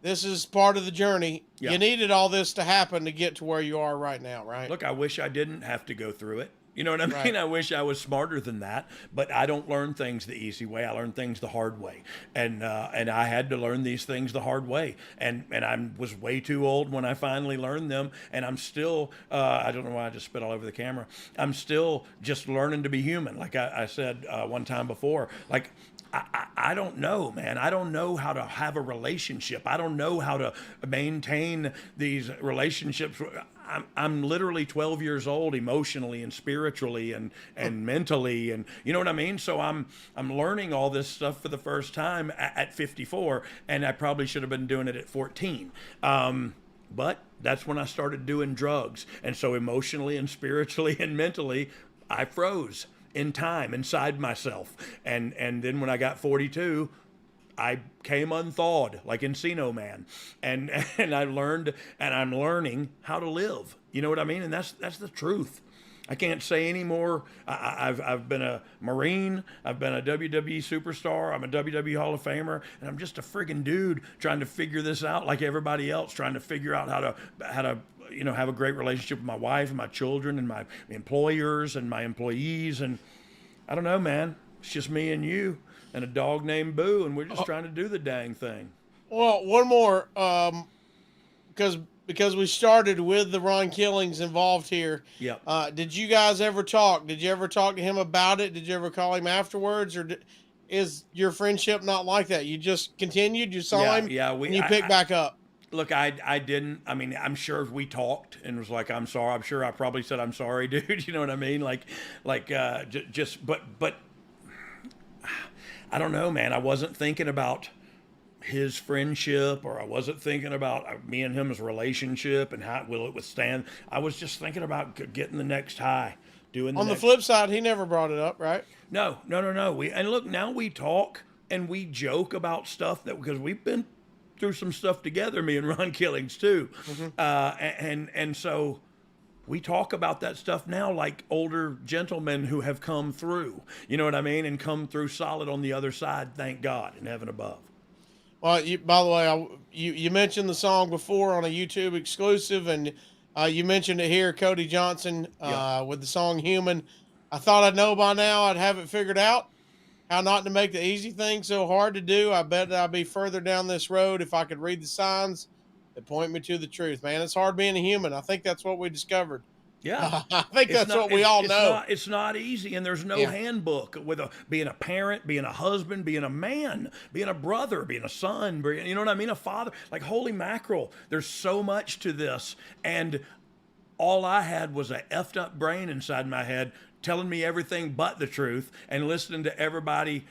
This is part of the journey. Yeah. You needed all this to happen to get to where you are right now, right? Look, I wish I didn't have to go through it. You know what I mean? Right. I wish I was smarter than that, but I don't learn things the easy way. I learn things the hard way. And I had to learn these things the hard way. And I was way too old when I finally learned them. And I'm still, I don't know why I just spit all over the camera. I'm still just learning to be human. Like I said one time before, like, I don't know, man. I don't know how to have a relationship. I don't know how to maintain these relationships. I'm literally 12 years old emotionally and spiritually and mentally, and you know what I mean? So I'm learning all this stuff for the first time at 54, and I probably should have been doing it at 14. But that's when I started doing drugs. And so emotionally and spiritually and mentally, I froze in time inside myself. And then when I got 42, I came unthawed like Encino Man, and I learned, and I'm learning how to live. You know what I mean? And that's the truth. I can't say any more. I've been a Marine. I've been a WWE superstar. I'm a WWE Hall of Famer, and I'm just a friggin' dude trying to figure this out like everybody else, trying to figure out how to you know, have a great relationship with my wife and my children and my employers and my employees. And I don't know, man. It's just me and you and a dog named Boo, and we're just trying to do the dang thing. Well, one more, because because we started with the Ron Killings involved here. Yep. Did you guys ever talk? Did you ever talk to him about it? Did you ever call him afterwards, or is your friendship not like that? You just continued. You saw him. Yeah. And you picked back up. Look, I didn't. I mean, I'm sure we talked and was like, "I'm sorry." I'm sure I probably said, "I'm sorry, dude." You know what I mean? But I don't know, man. I wasn't thinking about his friendship, or I wasn't thinking about me and him's relationship and how will it withstand. I was just thinking about getting the next high, doing. On the flip side, he never brought it up, right? No. And look, now we talk and we joke about stuff because we've been through some stuff together, me and Ron Killings too, and so we talk about that stuff now like older gentlemen who have come through. You know what I mean? And come through solid on the other side. Thank God in heaven above. Well, by the way, you mentioned the song before on a YouTube exclusive, and you mentioned it here, Cody Johnson, with the song Human. I thought I'd know by now. I'd have it figured out how not to make the easy thing so hard to do. I bet I'd be further down this road if I could read the signs that point me to the truth, man. It's hard being a human. I think that's what we discovered. Yeah, I think that's what we all know. It's not easy, and there's no handbook with being a parent, being a husband, being a man, being a brother, being a son. You know what I mean? A father. Like, holy mackerel, there's so much to this, and all I had was a effed up brain inside my head telling me everything but the truth, and listening to everybody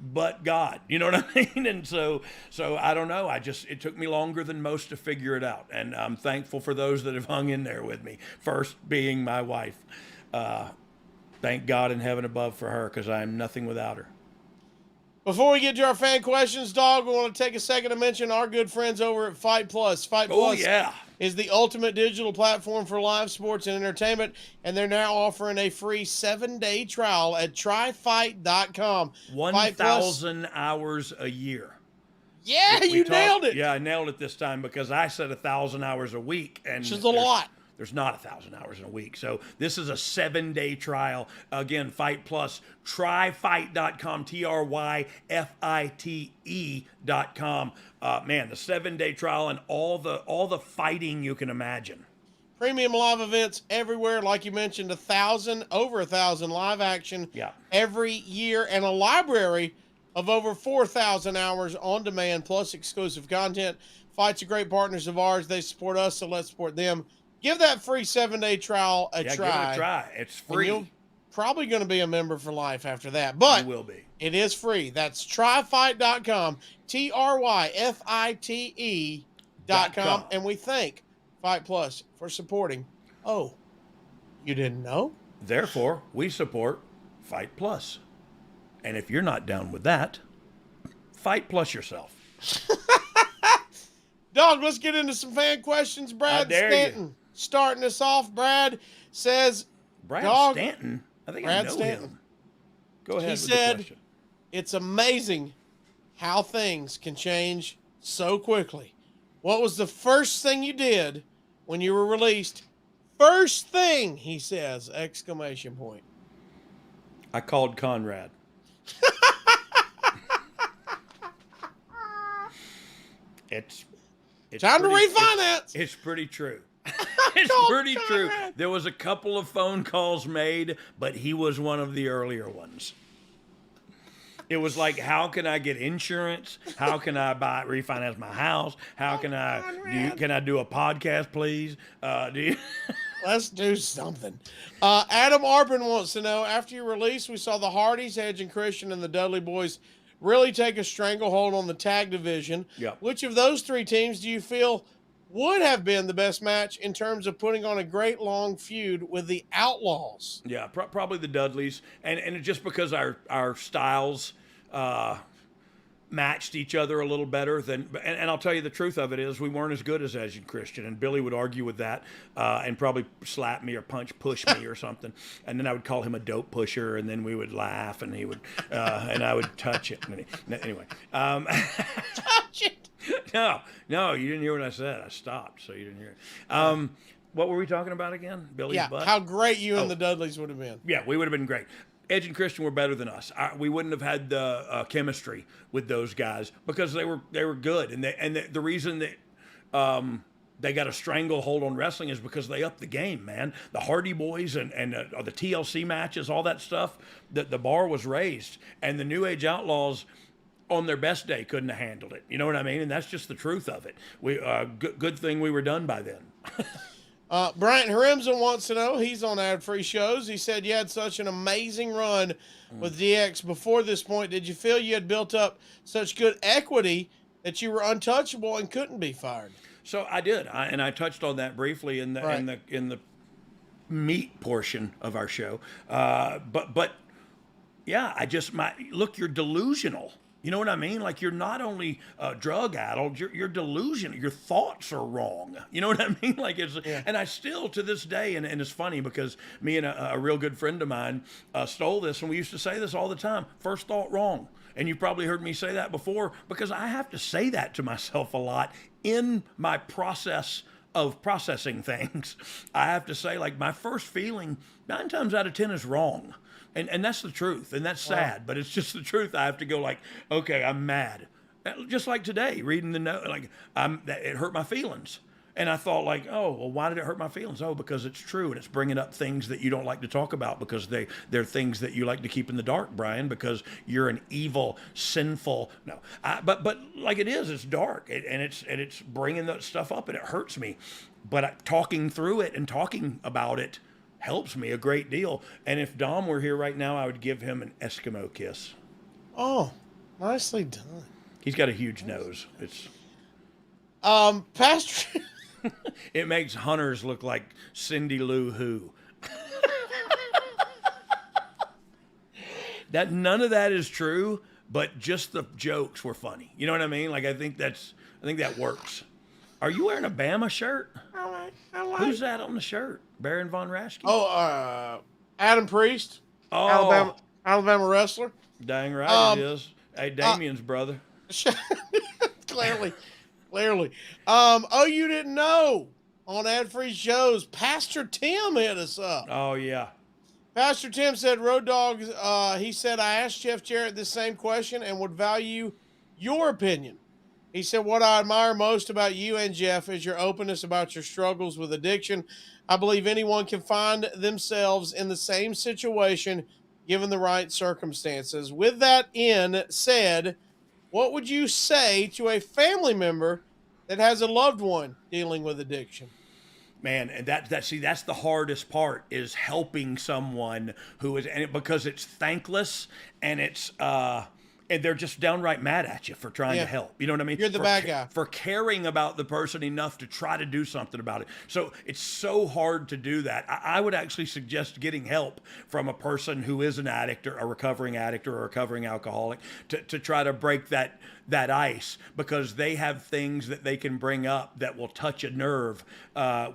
but God. You know what I mean? And so I don't know. It took me longer than most to figure it out. And I'm thankful for those that have hung in there with me. First being my wife. Thank God in heaven above for her, because I am nothing without her. Before we get to our fan questions, Dog, we want to take a second to mention our good friends over at Fight Plus. Fight Plus is the ultimate digital platform for live sports and entertainment, and they're now offering a free 7-day trial at tryfight.com. 1,000 hours a year. Yeah, you nailed it. Yeah, I nailed it this time, because I said 1,000 hours a week. And which is a lot. There's not 1,000 hours in a week. So this is a 7-day trial. Again, Fight Plus, tryfight.com, TRYFITE.com. Man, the 7-day trial and all the fighting you can imagine. Premium live events everywhere. Like you mentioned, over 1,000 live action every year, and a library of over 4,000 hours on demand, plus exclusive content. Fight's are great partners of ours. They support us, so let's support them. Give that free 7-day trial a try. Give it a try. It's free. You're probably going to be a member for life after that, but you will be. It is free. That's tryfight.com, TRYFITE.com, and we thank Fight Plus for supporting. Oh, you didn't know? Therefore, we support Fight Plus. And if you're not down with that, Fight Plus yourself. Dog, let's get into some fan questions. Brad Stanton starting us off. Brad says, Brad Dog, Stanton? I think Brad I know Stanton. him. Go ahead. He said, it's amazing how things can change so quickly. What was the first thing you did when you were released? First thing, he says, exclamation point. I called Conrad. It's time to refinance. It's pretty true. It's pretty true. There was a couple of phone calls made, but he was one of the earlier ones. It was like, how can I get insurance? How can I refinance my house? How can I do a podcast, please? Let's do something. Adam Arpin wants to know, after your release, we saw the Hardys, Edge and Christian, and the Dudley Boys really take a stranglehold on the tag division. Yep. Which of those three teams do you feel would have been the best match in terms of putting on a great long feud with the Outlaws? Yeah, probably the Dudleys. And just because our styles matched each other a little better than, and I'll tell you the truth of it is we weren't as good as Edge and Christian, and Billy would argue with that and probably slap me or push me or something, and then I would call him a dope pusher, and then we would laugh, and he would and I would touch it. Anyway, touch it. No, you didn't hear what I said. I stopped, so you didn't hear it. What were we talking about again? Billy's butt? How great you and the Dudleys would have been. Yeah, we would have been great. Edge and Christian were better than us. We wouldn't have had the chemistry with those guys because they were good, and the reason that they got a stranglehold on wrestling is because they upped the game, man. The Hardy Boys and the TLC matches, all that stuff, the bar was raised. And the New Age Outlaws, on their best day, couldn't have handled it. You know what I mean? And that's just the truth of it. Good thing we were done by then. Bryant Harimza wants to know, he's on ad-free shows. He said you had such an amazing run with DX before this point. Did you feel you had built up such good equity that you were untouchable and couldn't be fired? So I did, and I touched on that briefly in the meat portion of our show. But yeah, look, you're delusional. You know what I mean? Like, you're not only drug addled, you're delusional. Your thoughts are wrong. You know what I mean? Like, and I still, to this day, and it's funny because me and a real good friend of mine stole this, and we used to say this all the time: first thought wrong. And you probably heard me say that before, because I have to say that to myself a lot in my process of processing things. I have to say, like, my first feeling 9 times out of 10 is wrong. And that's the truth, and that's sad, but it's just the truth. I have to go like, okay, I'm mad. Just like today, reading the note, like, it hurt my feelings. And I thought, like, oh, well, why did it hurt my feelings? Oh, because it's true, and it's bringing up things that you don't like to talk about, because they're things that you like to keep in the dark, Brian, because you're an evil, sinful. No, but like, it's dark, and it's bringing that stuff up, and it hurts me. But talking through it and talking about it helps me a great deal. And if Dom were here right now, I would give him an Eskimo kiss. Oh, nicely done. He's got a huge nose. It's Pastor. It makes hunters look like Cindy Lou Who. That none of that is true, but just the jokes were funny. You know what I mean? Like, I think that works. Are you wearing a Bama shirt? Who's that on the shirt? Baron Von Raschke? Oh, Adam Priest. Oh, Alabama wrestler. Dang right it is. Hey, Damien's brother. Clearly. Oh, you didn't know? On ad-free shows, Pastor Tim hit us up. Oh, yeah. Pastor Tim said, Road Dogg, he said, I asked Jeff Jarrett this same question and would value your opinion. He said, what I admire most about you and Jeff is your openness about your struggles with addiction. I believe anyone can find themselves in the same situation given the right circumstances. With that said, what would you say to a family member that has a loved one dealing with addiction? Man, and that's the hardest part, is helping someone who is, and because it's thankless, and it's and they're just downright mad at you for trying to help. You know what I mean? You're the bad guy. For caring about the person enough to try to do something about it. So it's so hard to do that. I would actually suggest getting help from a person who is an addict, or a recovering addict, or a recovering alcoholic, to try to break that ice, because they have things that they can bring up that will touch a nerve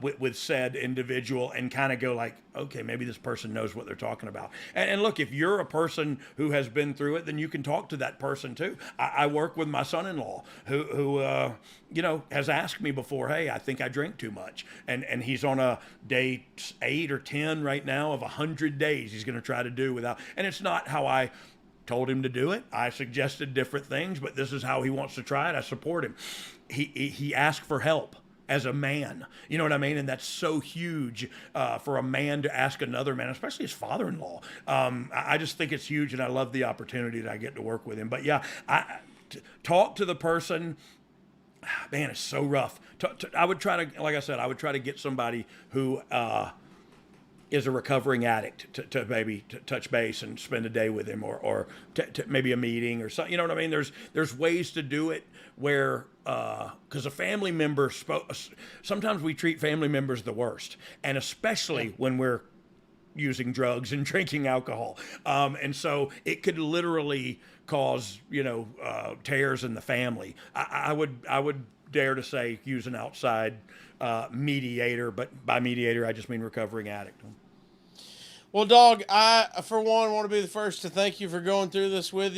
with said individual, and kind of go like, okay, maybe this person knows what they're talking about. And look, if you're a person who has been through it, then you can talk to that person too. I work with my son-in-law who has asked me before, hey, I think I drink too much. And he's on a day 8 or 10 right now of 100 days he's going to try to do without. And it's not how I told him to do it. I suggested different things, but this is how he wants to try it. I support him. He asked for help as a man. You know what I mean? And that's so huge for a man to ask another man, especially his father-in-law. I just think it's huge, and I love the opportunity that I get to work with him. But yeah, talk to the person. Man, it's so rough. I would try to, like I said, I would try to get somebody who is a recovering addict to maybe touch base and spend a day with him, or to maybe a meeting or something. You know what I mean? There's ways to do it where, because a family member, sometimes we treat family members the worst, and especially when we're using drugs and drinking alcohol. And so it could literally cause, tears in the family. I would dare to say use an outside mediator, but by mediator I just mean recovering addict. Well, Dog, I for one want to be the first to thank you for going through this with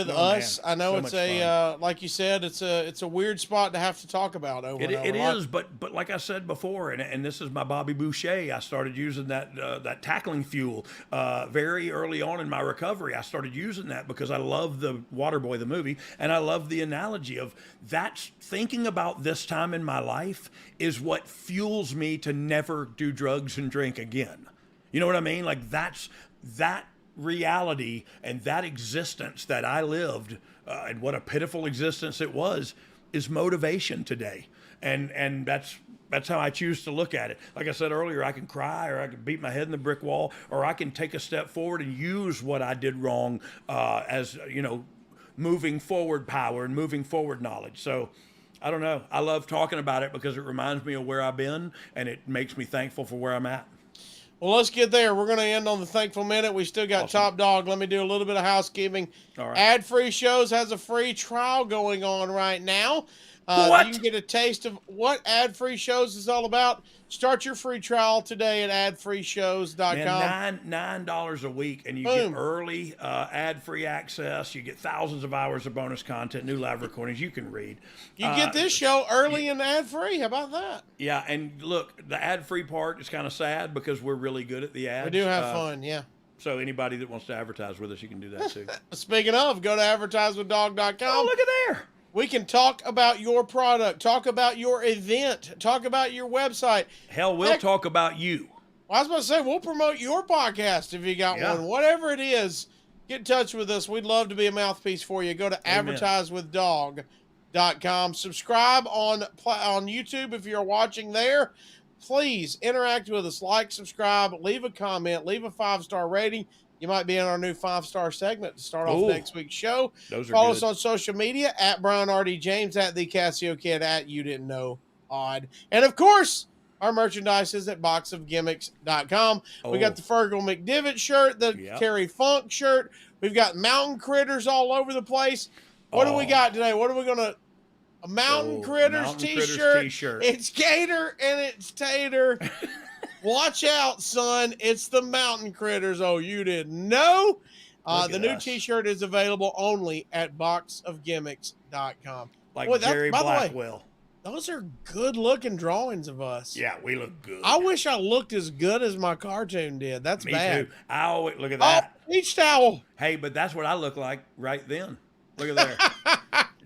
us. Man, I know so it's much like you said, it's a weird spot to have to talk about over. It is, but like I said before, and this is my Bobby Boucher. I started using that tackling fuel very early on in my recovery. I started using that because I love the Waterboy the movie, and I love the analogy of that's thinking about this time in my life is what fuels me to never do drugs and drink again. You know what I mean? Like that's that reality and that existence that I lived, and what a pitiful existence it was, is motivation today. And that's how I choose to look at it. Like I said earlier, I can cry, or I can beat my head in the brick wall, or I can take a step forward and use what I did wrong as, moving forward power and moving forward knowledge. So I don't know. I love talking about it because it reminds me of where I've been, and it makes me thankful for where I'm at. Well, let's get there. We're going to end on the thankful minute. We still got Awesome. Topp Dogg. Let me do a little bit of housekeeping. All right. Ad-free Shows has a free trial going on right now. What? You can get a taste of what Ad-free Shows is all about. Start your free trial today at adfreeshows.com. Man, $9 a week, and you Boom. get early ad-free access. You get thousands of hours of bonus content, new live recordings you can read. You get this show early and ad-free. How about that? Yeah, and look, the ad-free part is kind of sad because we're really good at the ads. We do have fun, yeah. So anybody that wants to advertise with us, you can do that too. Speaking of, go to advertisewithdog.com. Oh, look at there. We can talk about your product, talk about your event, talk about your website. Hell, we'll talk about you. Well, I was about to say, we'll promote your podcast if you got one. Whatever it is, get in touch with us. We'd love to be a mouthpiece for you. Go to advertisewithdog.com. Subscribe on YouTube if you're watching there. Please interact with us. Like, subscribe, leave a comment, leave a 5-star rating. You might be in our new 5-star segment to start off next week's show. Those are Follow good. us on social media at Brian R.D. James, at the Casio Kid, at You Didn't Know Odd. And of course, our merchandise is at boxofgimmicks.com. We got the Fergal McDivitt shirt, the Terry Funk shirt. We've got mountain critters all over the place. What do we got today? What are we going to... A Mountain Critters t-shirt. It's Gator and it's Tater. Watch out, son. It's the Mountain Critters. Oh, you didn't know? The new t-shirt is available only at boxofgimmicks.com. Like Jerry Blackwell. Those are good-looking drawings of us. Yeah, we look good. I wish I looked as good as my cartoon did. That's Me bad. too. I always look at that. Oh, beach towel. Hey, but that's what I look like right then. Look at there.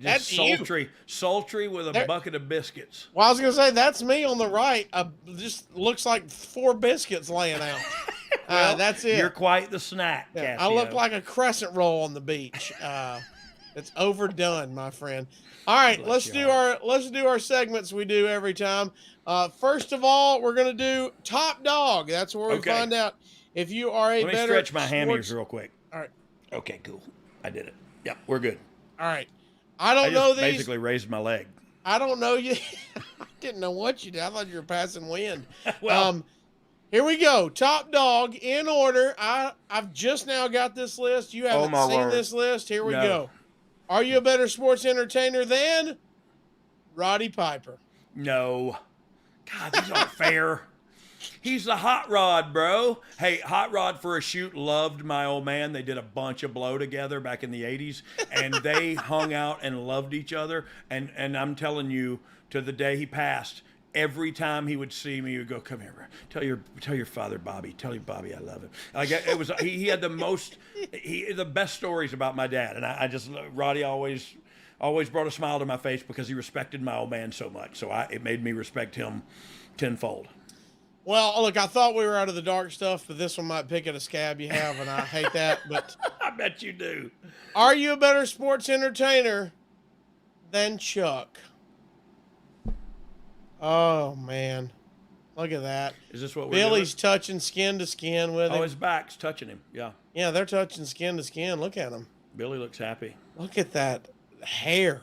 That's Just sultry with a bucket of biscuits. Well, I was going to say, that's me on the right. Just looks like 4 biscuits laying out. Well, that's it. You're quite the snack, Yeah, Casio. I look like a crescent roll on the beach. It's overdone, my friend. All right, let's do our segments we do every time. First of all, we're going to do Topp Dogg. That's where we find out if you are a Let me better stretch my hammies real quick. All right. Okay, cool. I did it. Yep, we're good. All right. I don't know these. Basically raised my leg. I don't know you. I didn't know what you did. I thought you were passing wind. Well, here we go. Topp Dogg in order. I've just now got this list. You haven't seen this list. Here we go. Are you a better sports entertainer than Roddy Piper? No. God, these aren't fair. He's the Hot Rod, bro. Hey, Hot Rod for a Shoot loved my old man. They did a bunch of blow together back in the 80s, and they hung out and loved each other. And I'm telling you, to the day he passed, every time he would see me, he would go, "Come here, bro. Tell your father, Bobby. Tell your Bobby I love him." Like it was, he had the best stories about my dad, and I just Roddy always brought a smile to my face because he respected my old man so much. So it made me respect him tenfold. Well, look, I thought we were out of the dark stuff, but this one might pick at a scab you have, and I hate that. But I bet you do. Are you a better sports entertainer than Chuck? Oh, man. Look at that. Is this what we're Billy's doing? touching skin to skin with him. Oh, his back's touching him. Yeah. Yeah, they're touching skin to skin. Look at him. Billy looks happy. Look at that hair.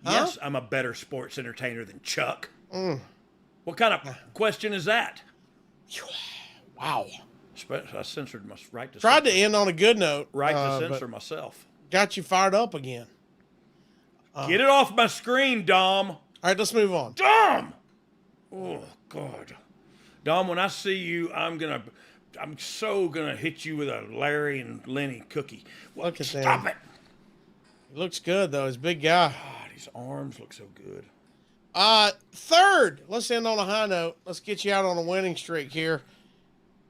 Yes, I'm a better sports entertainer than Chuck. Mm. What kind of question is that? Wow. I censored my right to Tried to end on a good note. Right to censor myself. Got you fired up again. Get it off my screen, Dom. All right, let's move on. Dom! Oh, God. Dom, when I see you, I'm going to I'm so gonna hit you with a Larry and Lenny cookie. Look at that. Stop it. He looks good though. He's a big guy. God, his arms look so good. Third, let's end on a high note. Let's get you out on a winning streak here.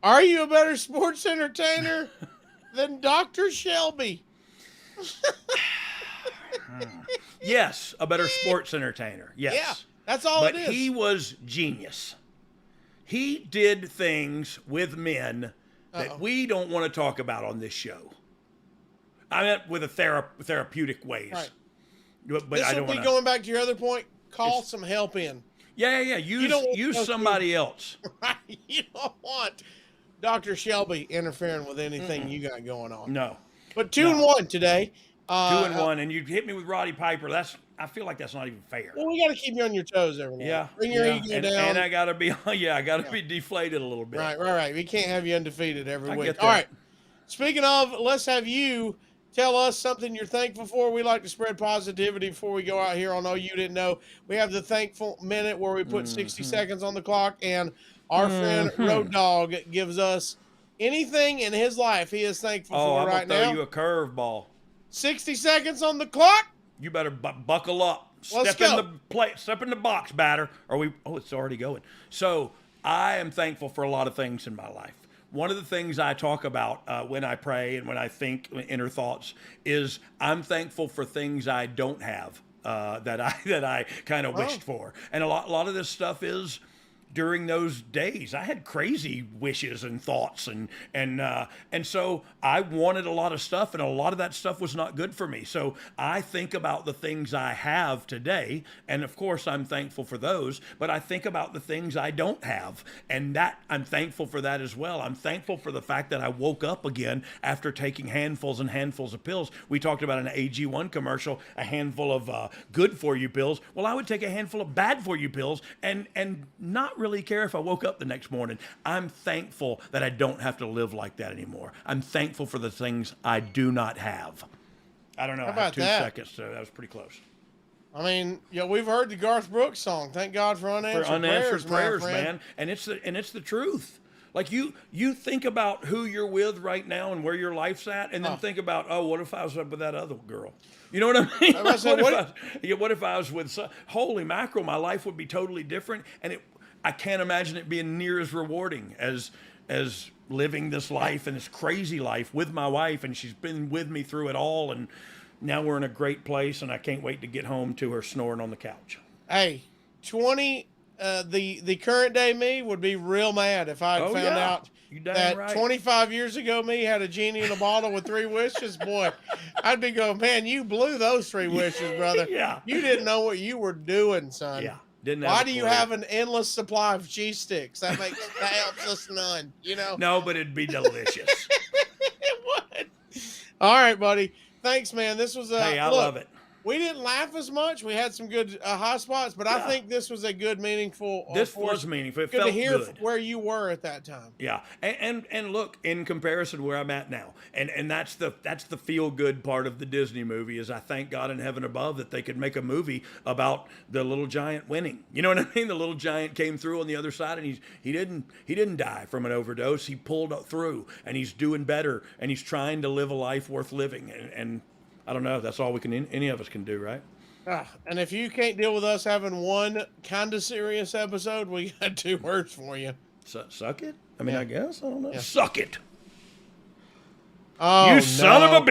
Are you a better sports entertainer than Dr. Shelby? Yes, a better sports entertainer. Yes. Yeah, that's all But it is. he was genius. He did things with men that we don't want to talk about on this show. I meant with a therapeutic ways. Right. But This I will don't be want going back to your other point. Call some help in. Yeah. Use somebody else. You don't want Dr. Shelby interfering with anything you got going on. No. But 2-1 today. 2-1, and you hit me with Roddy Piper. I feel like that's not even fair. Well, we got to keep you on your toes every now. Yeah. Bring your ego down. And I gotta be be deflated a little bit. Right. We can't have you undefeated every I week. get that. All right. Speaking of, let's have you tell us something you're thankful for. We like to spread positivity before we go out here on Oh You Didn't Know. We have the thankful minute where we put 60 seconds on the clock, and our friend Road Dogg gives us anything in his life he is thankful for right now. I'm gonna throw you a curveball. 60 seconds on the clock. You better buckle up. Let's go. Step in the box, batter. It's already going. So I am thankful for a lot of things in my life. One of the things I talk about when I pray and when I think inner thoughts is I'm thankful for things I don't have that I kind of wished for. And a lot of this stuff is during those days. I had crazy wishes and thoughts, and so I wanted a lot of stuff, and a lot of that stuff was not good for me. So I think about the things I have today, and of course I'm thankful for those, but I think about the things I don't have, and that I'm thankful for that as well. I'm thankful for the fact that I woke up again after taking handfuls and handfuls of pills. We talked about an AG1 commercial, a handful of good for you pills. Well, I would take a handful of bad for you pills and not really care if I woke up the next morning. I'm thankful that I don't have to live like that anymore. I'm thankful for the things I do not have. I don't know. How I about have 2 that? seconds, so that was pretty close. I mean, we've heard the Garth Brooks song. Thank God for unanswered prayers, my friend. man. And it's the truth. Like you think about who you're with right now and where your life's at, and then think about, what if I was up with that other girl? You know what I mean? What if I was with? Holy mackerel, my life would be totally different, and I can't imagine it being near as rewarding as living this life and this crazy life with my wife, and she's been with me through it all, and now we're in a great place, and I can't wait to get home to her snoring on the couch. Hey, the current day me would be real mad if I found out that right. 25 years ago me had a genie in a bottle with 3 wishes. Boy, I'd be going, man, you blew those 3 wishes, brother. Yeah. You didn't know what you were doing, son. Yeah. Why do you have an endless supply of cheese sticks? That helps us none, No, but it'd be delicious. It would. All right, buddy. Thanks, man. This was hey, I love it. We didn't laugh as much. We had some good high spots, but I think this was a good, meaningful. This was meaningful. It good felt to hear good. where you were at that time. Yeah, and look, in comparison where I'm at now, and that's the feel good part of the Disney movie is I thank God in heaven above that they could make a movie about the little giant winning. You know what I mean? The little giant came through on the other side, and he didn't die from an overdose. He pulled through, and he's doing better, and he's trying to live a life worth living, and I don't know. That's all any of us can do, right? And if you can't deal with us having one kind of serious episode, we got 2 words for you. Suck it? I mean, I guess. I don't know. Yeah. Suck it. Oh, you son of a bitch.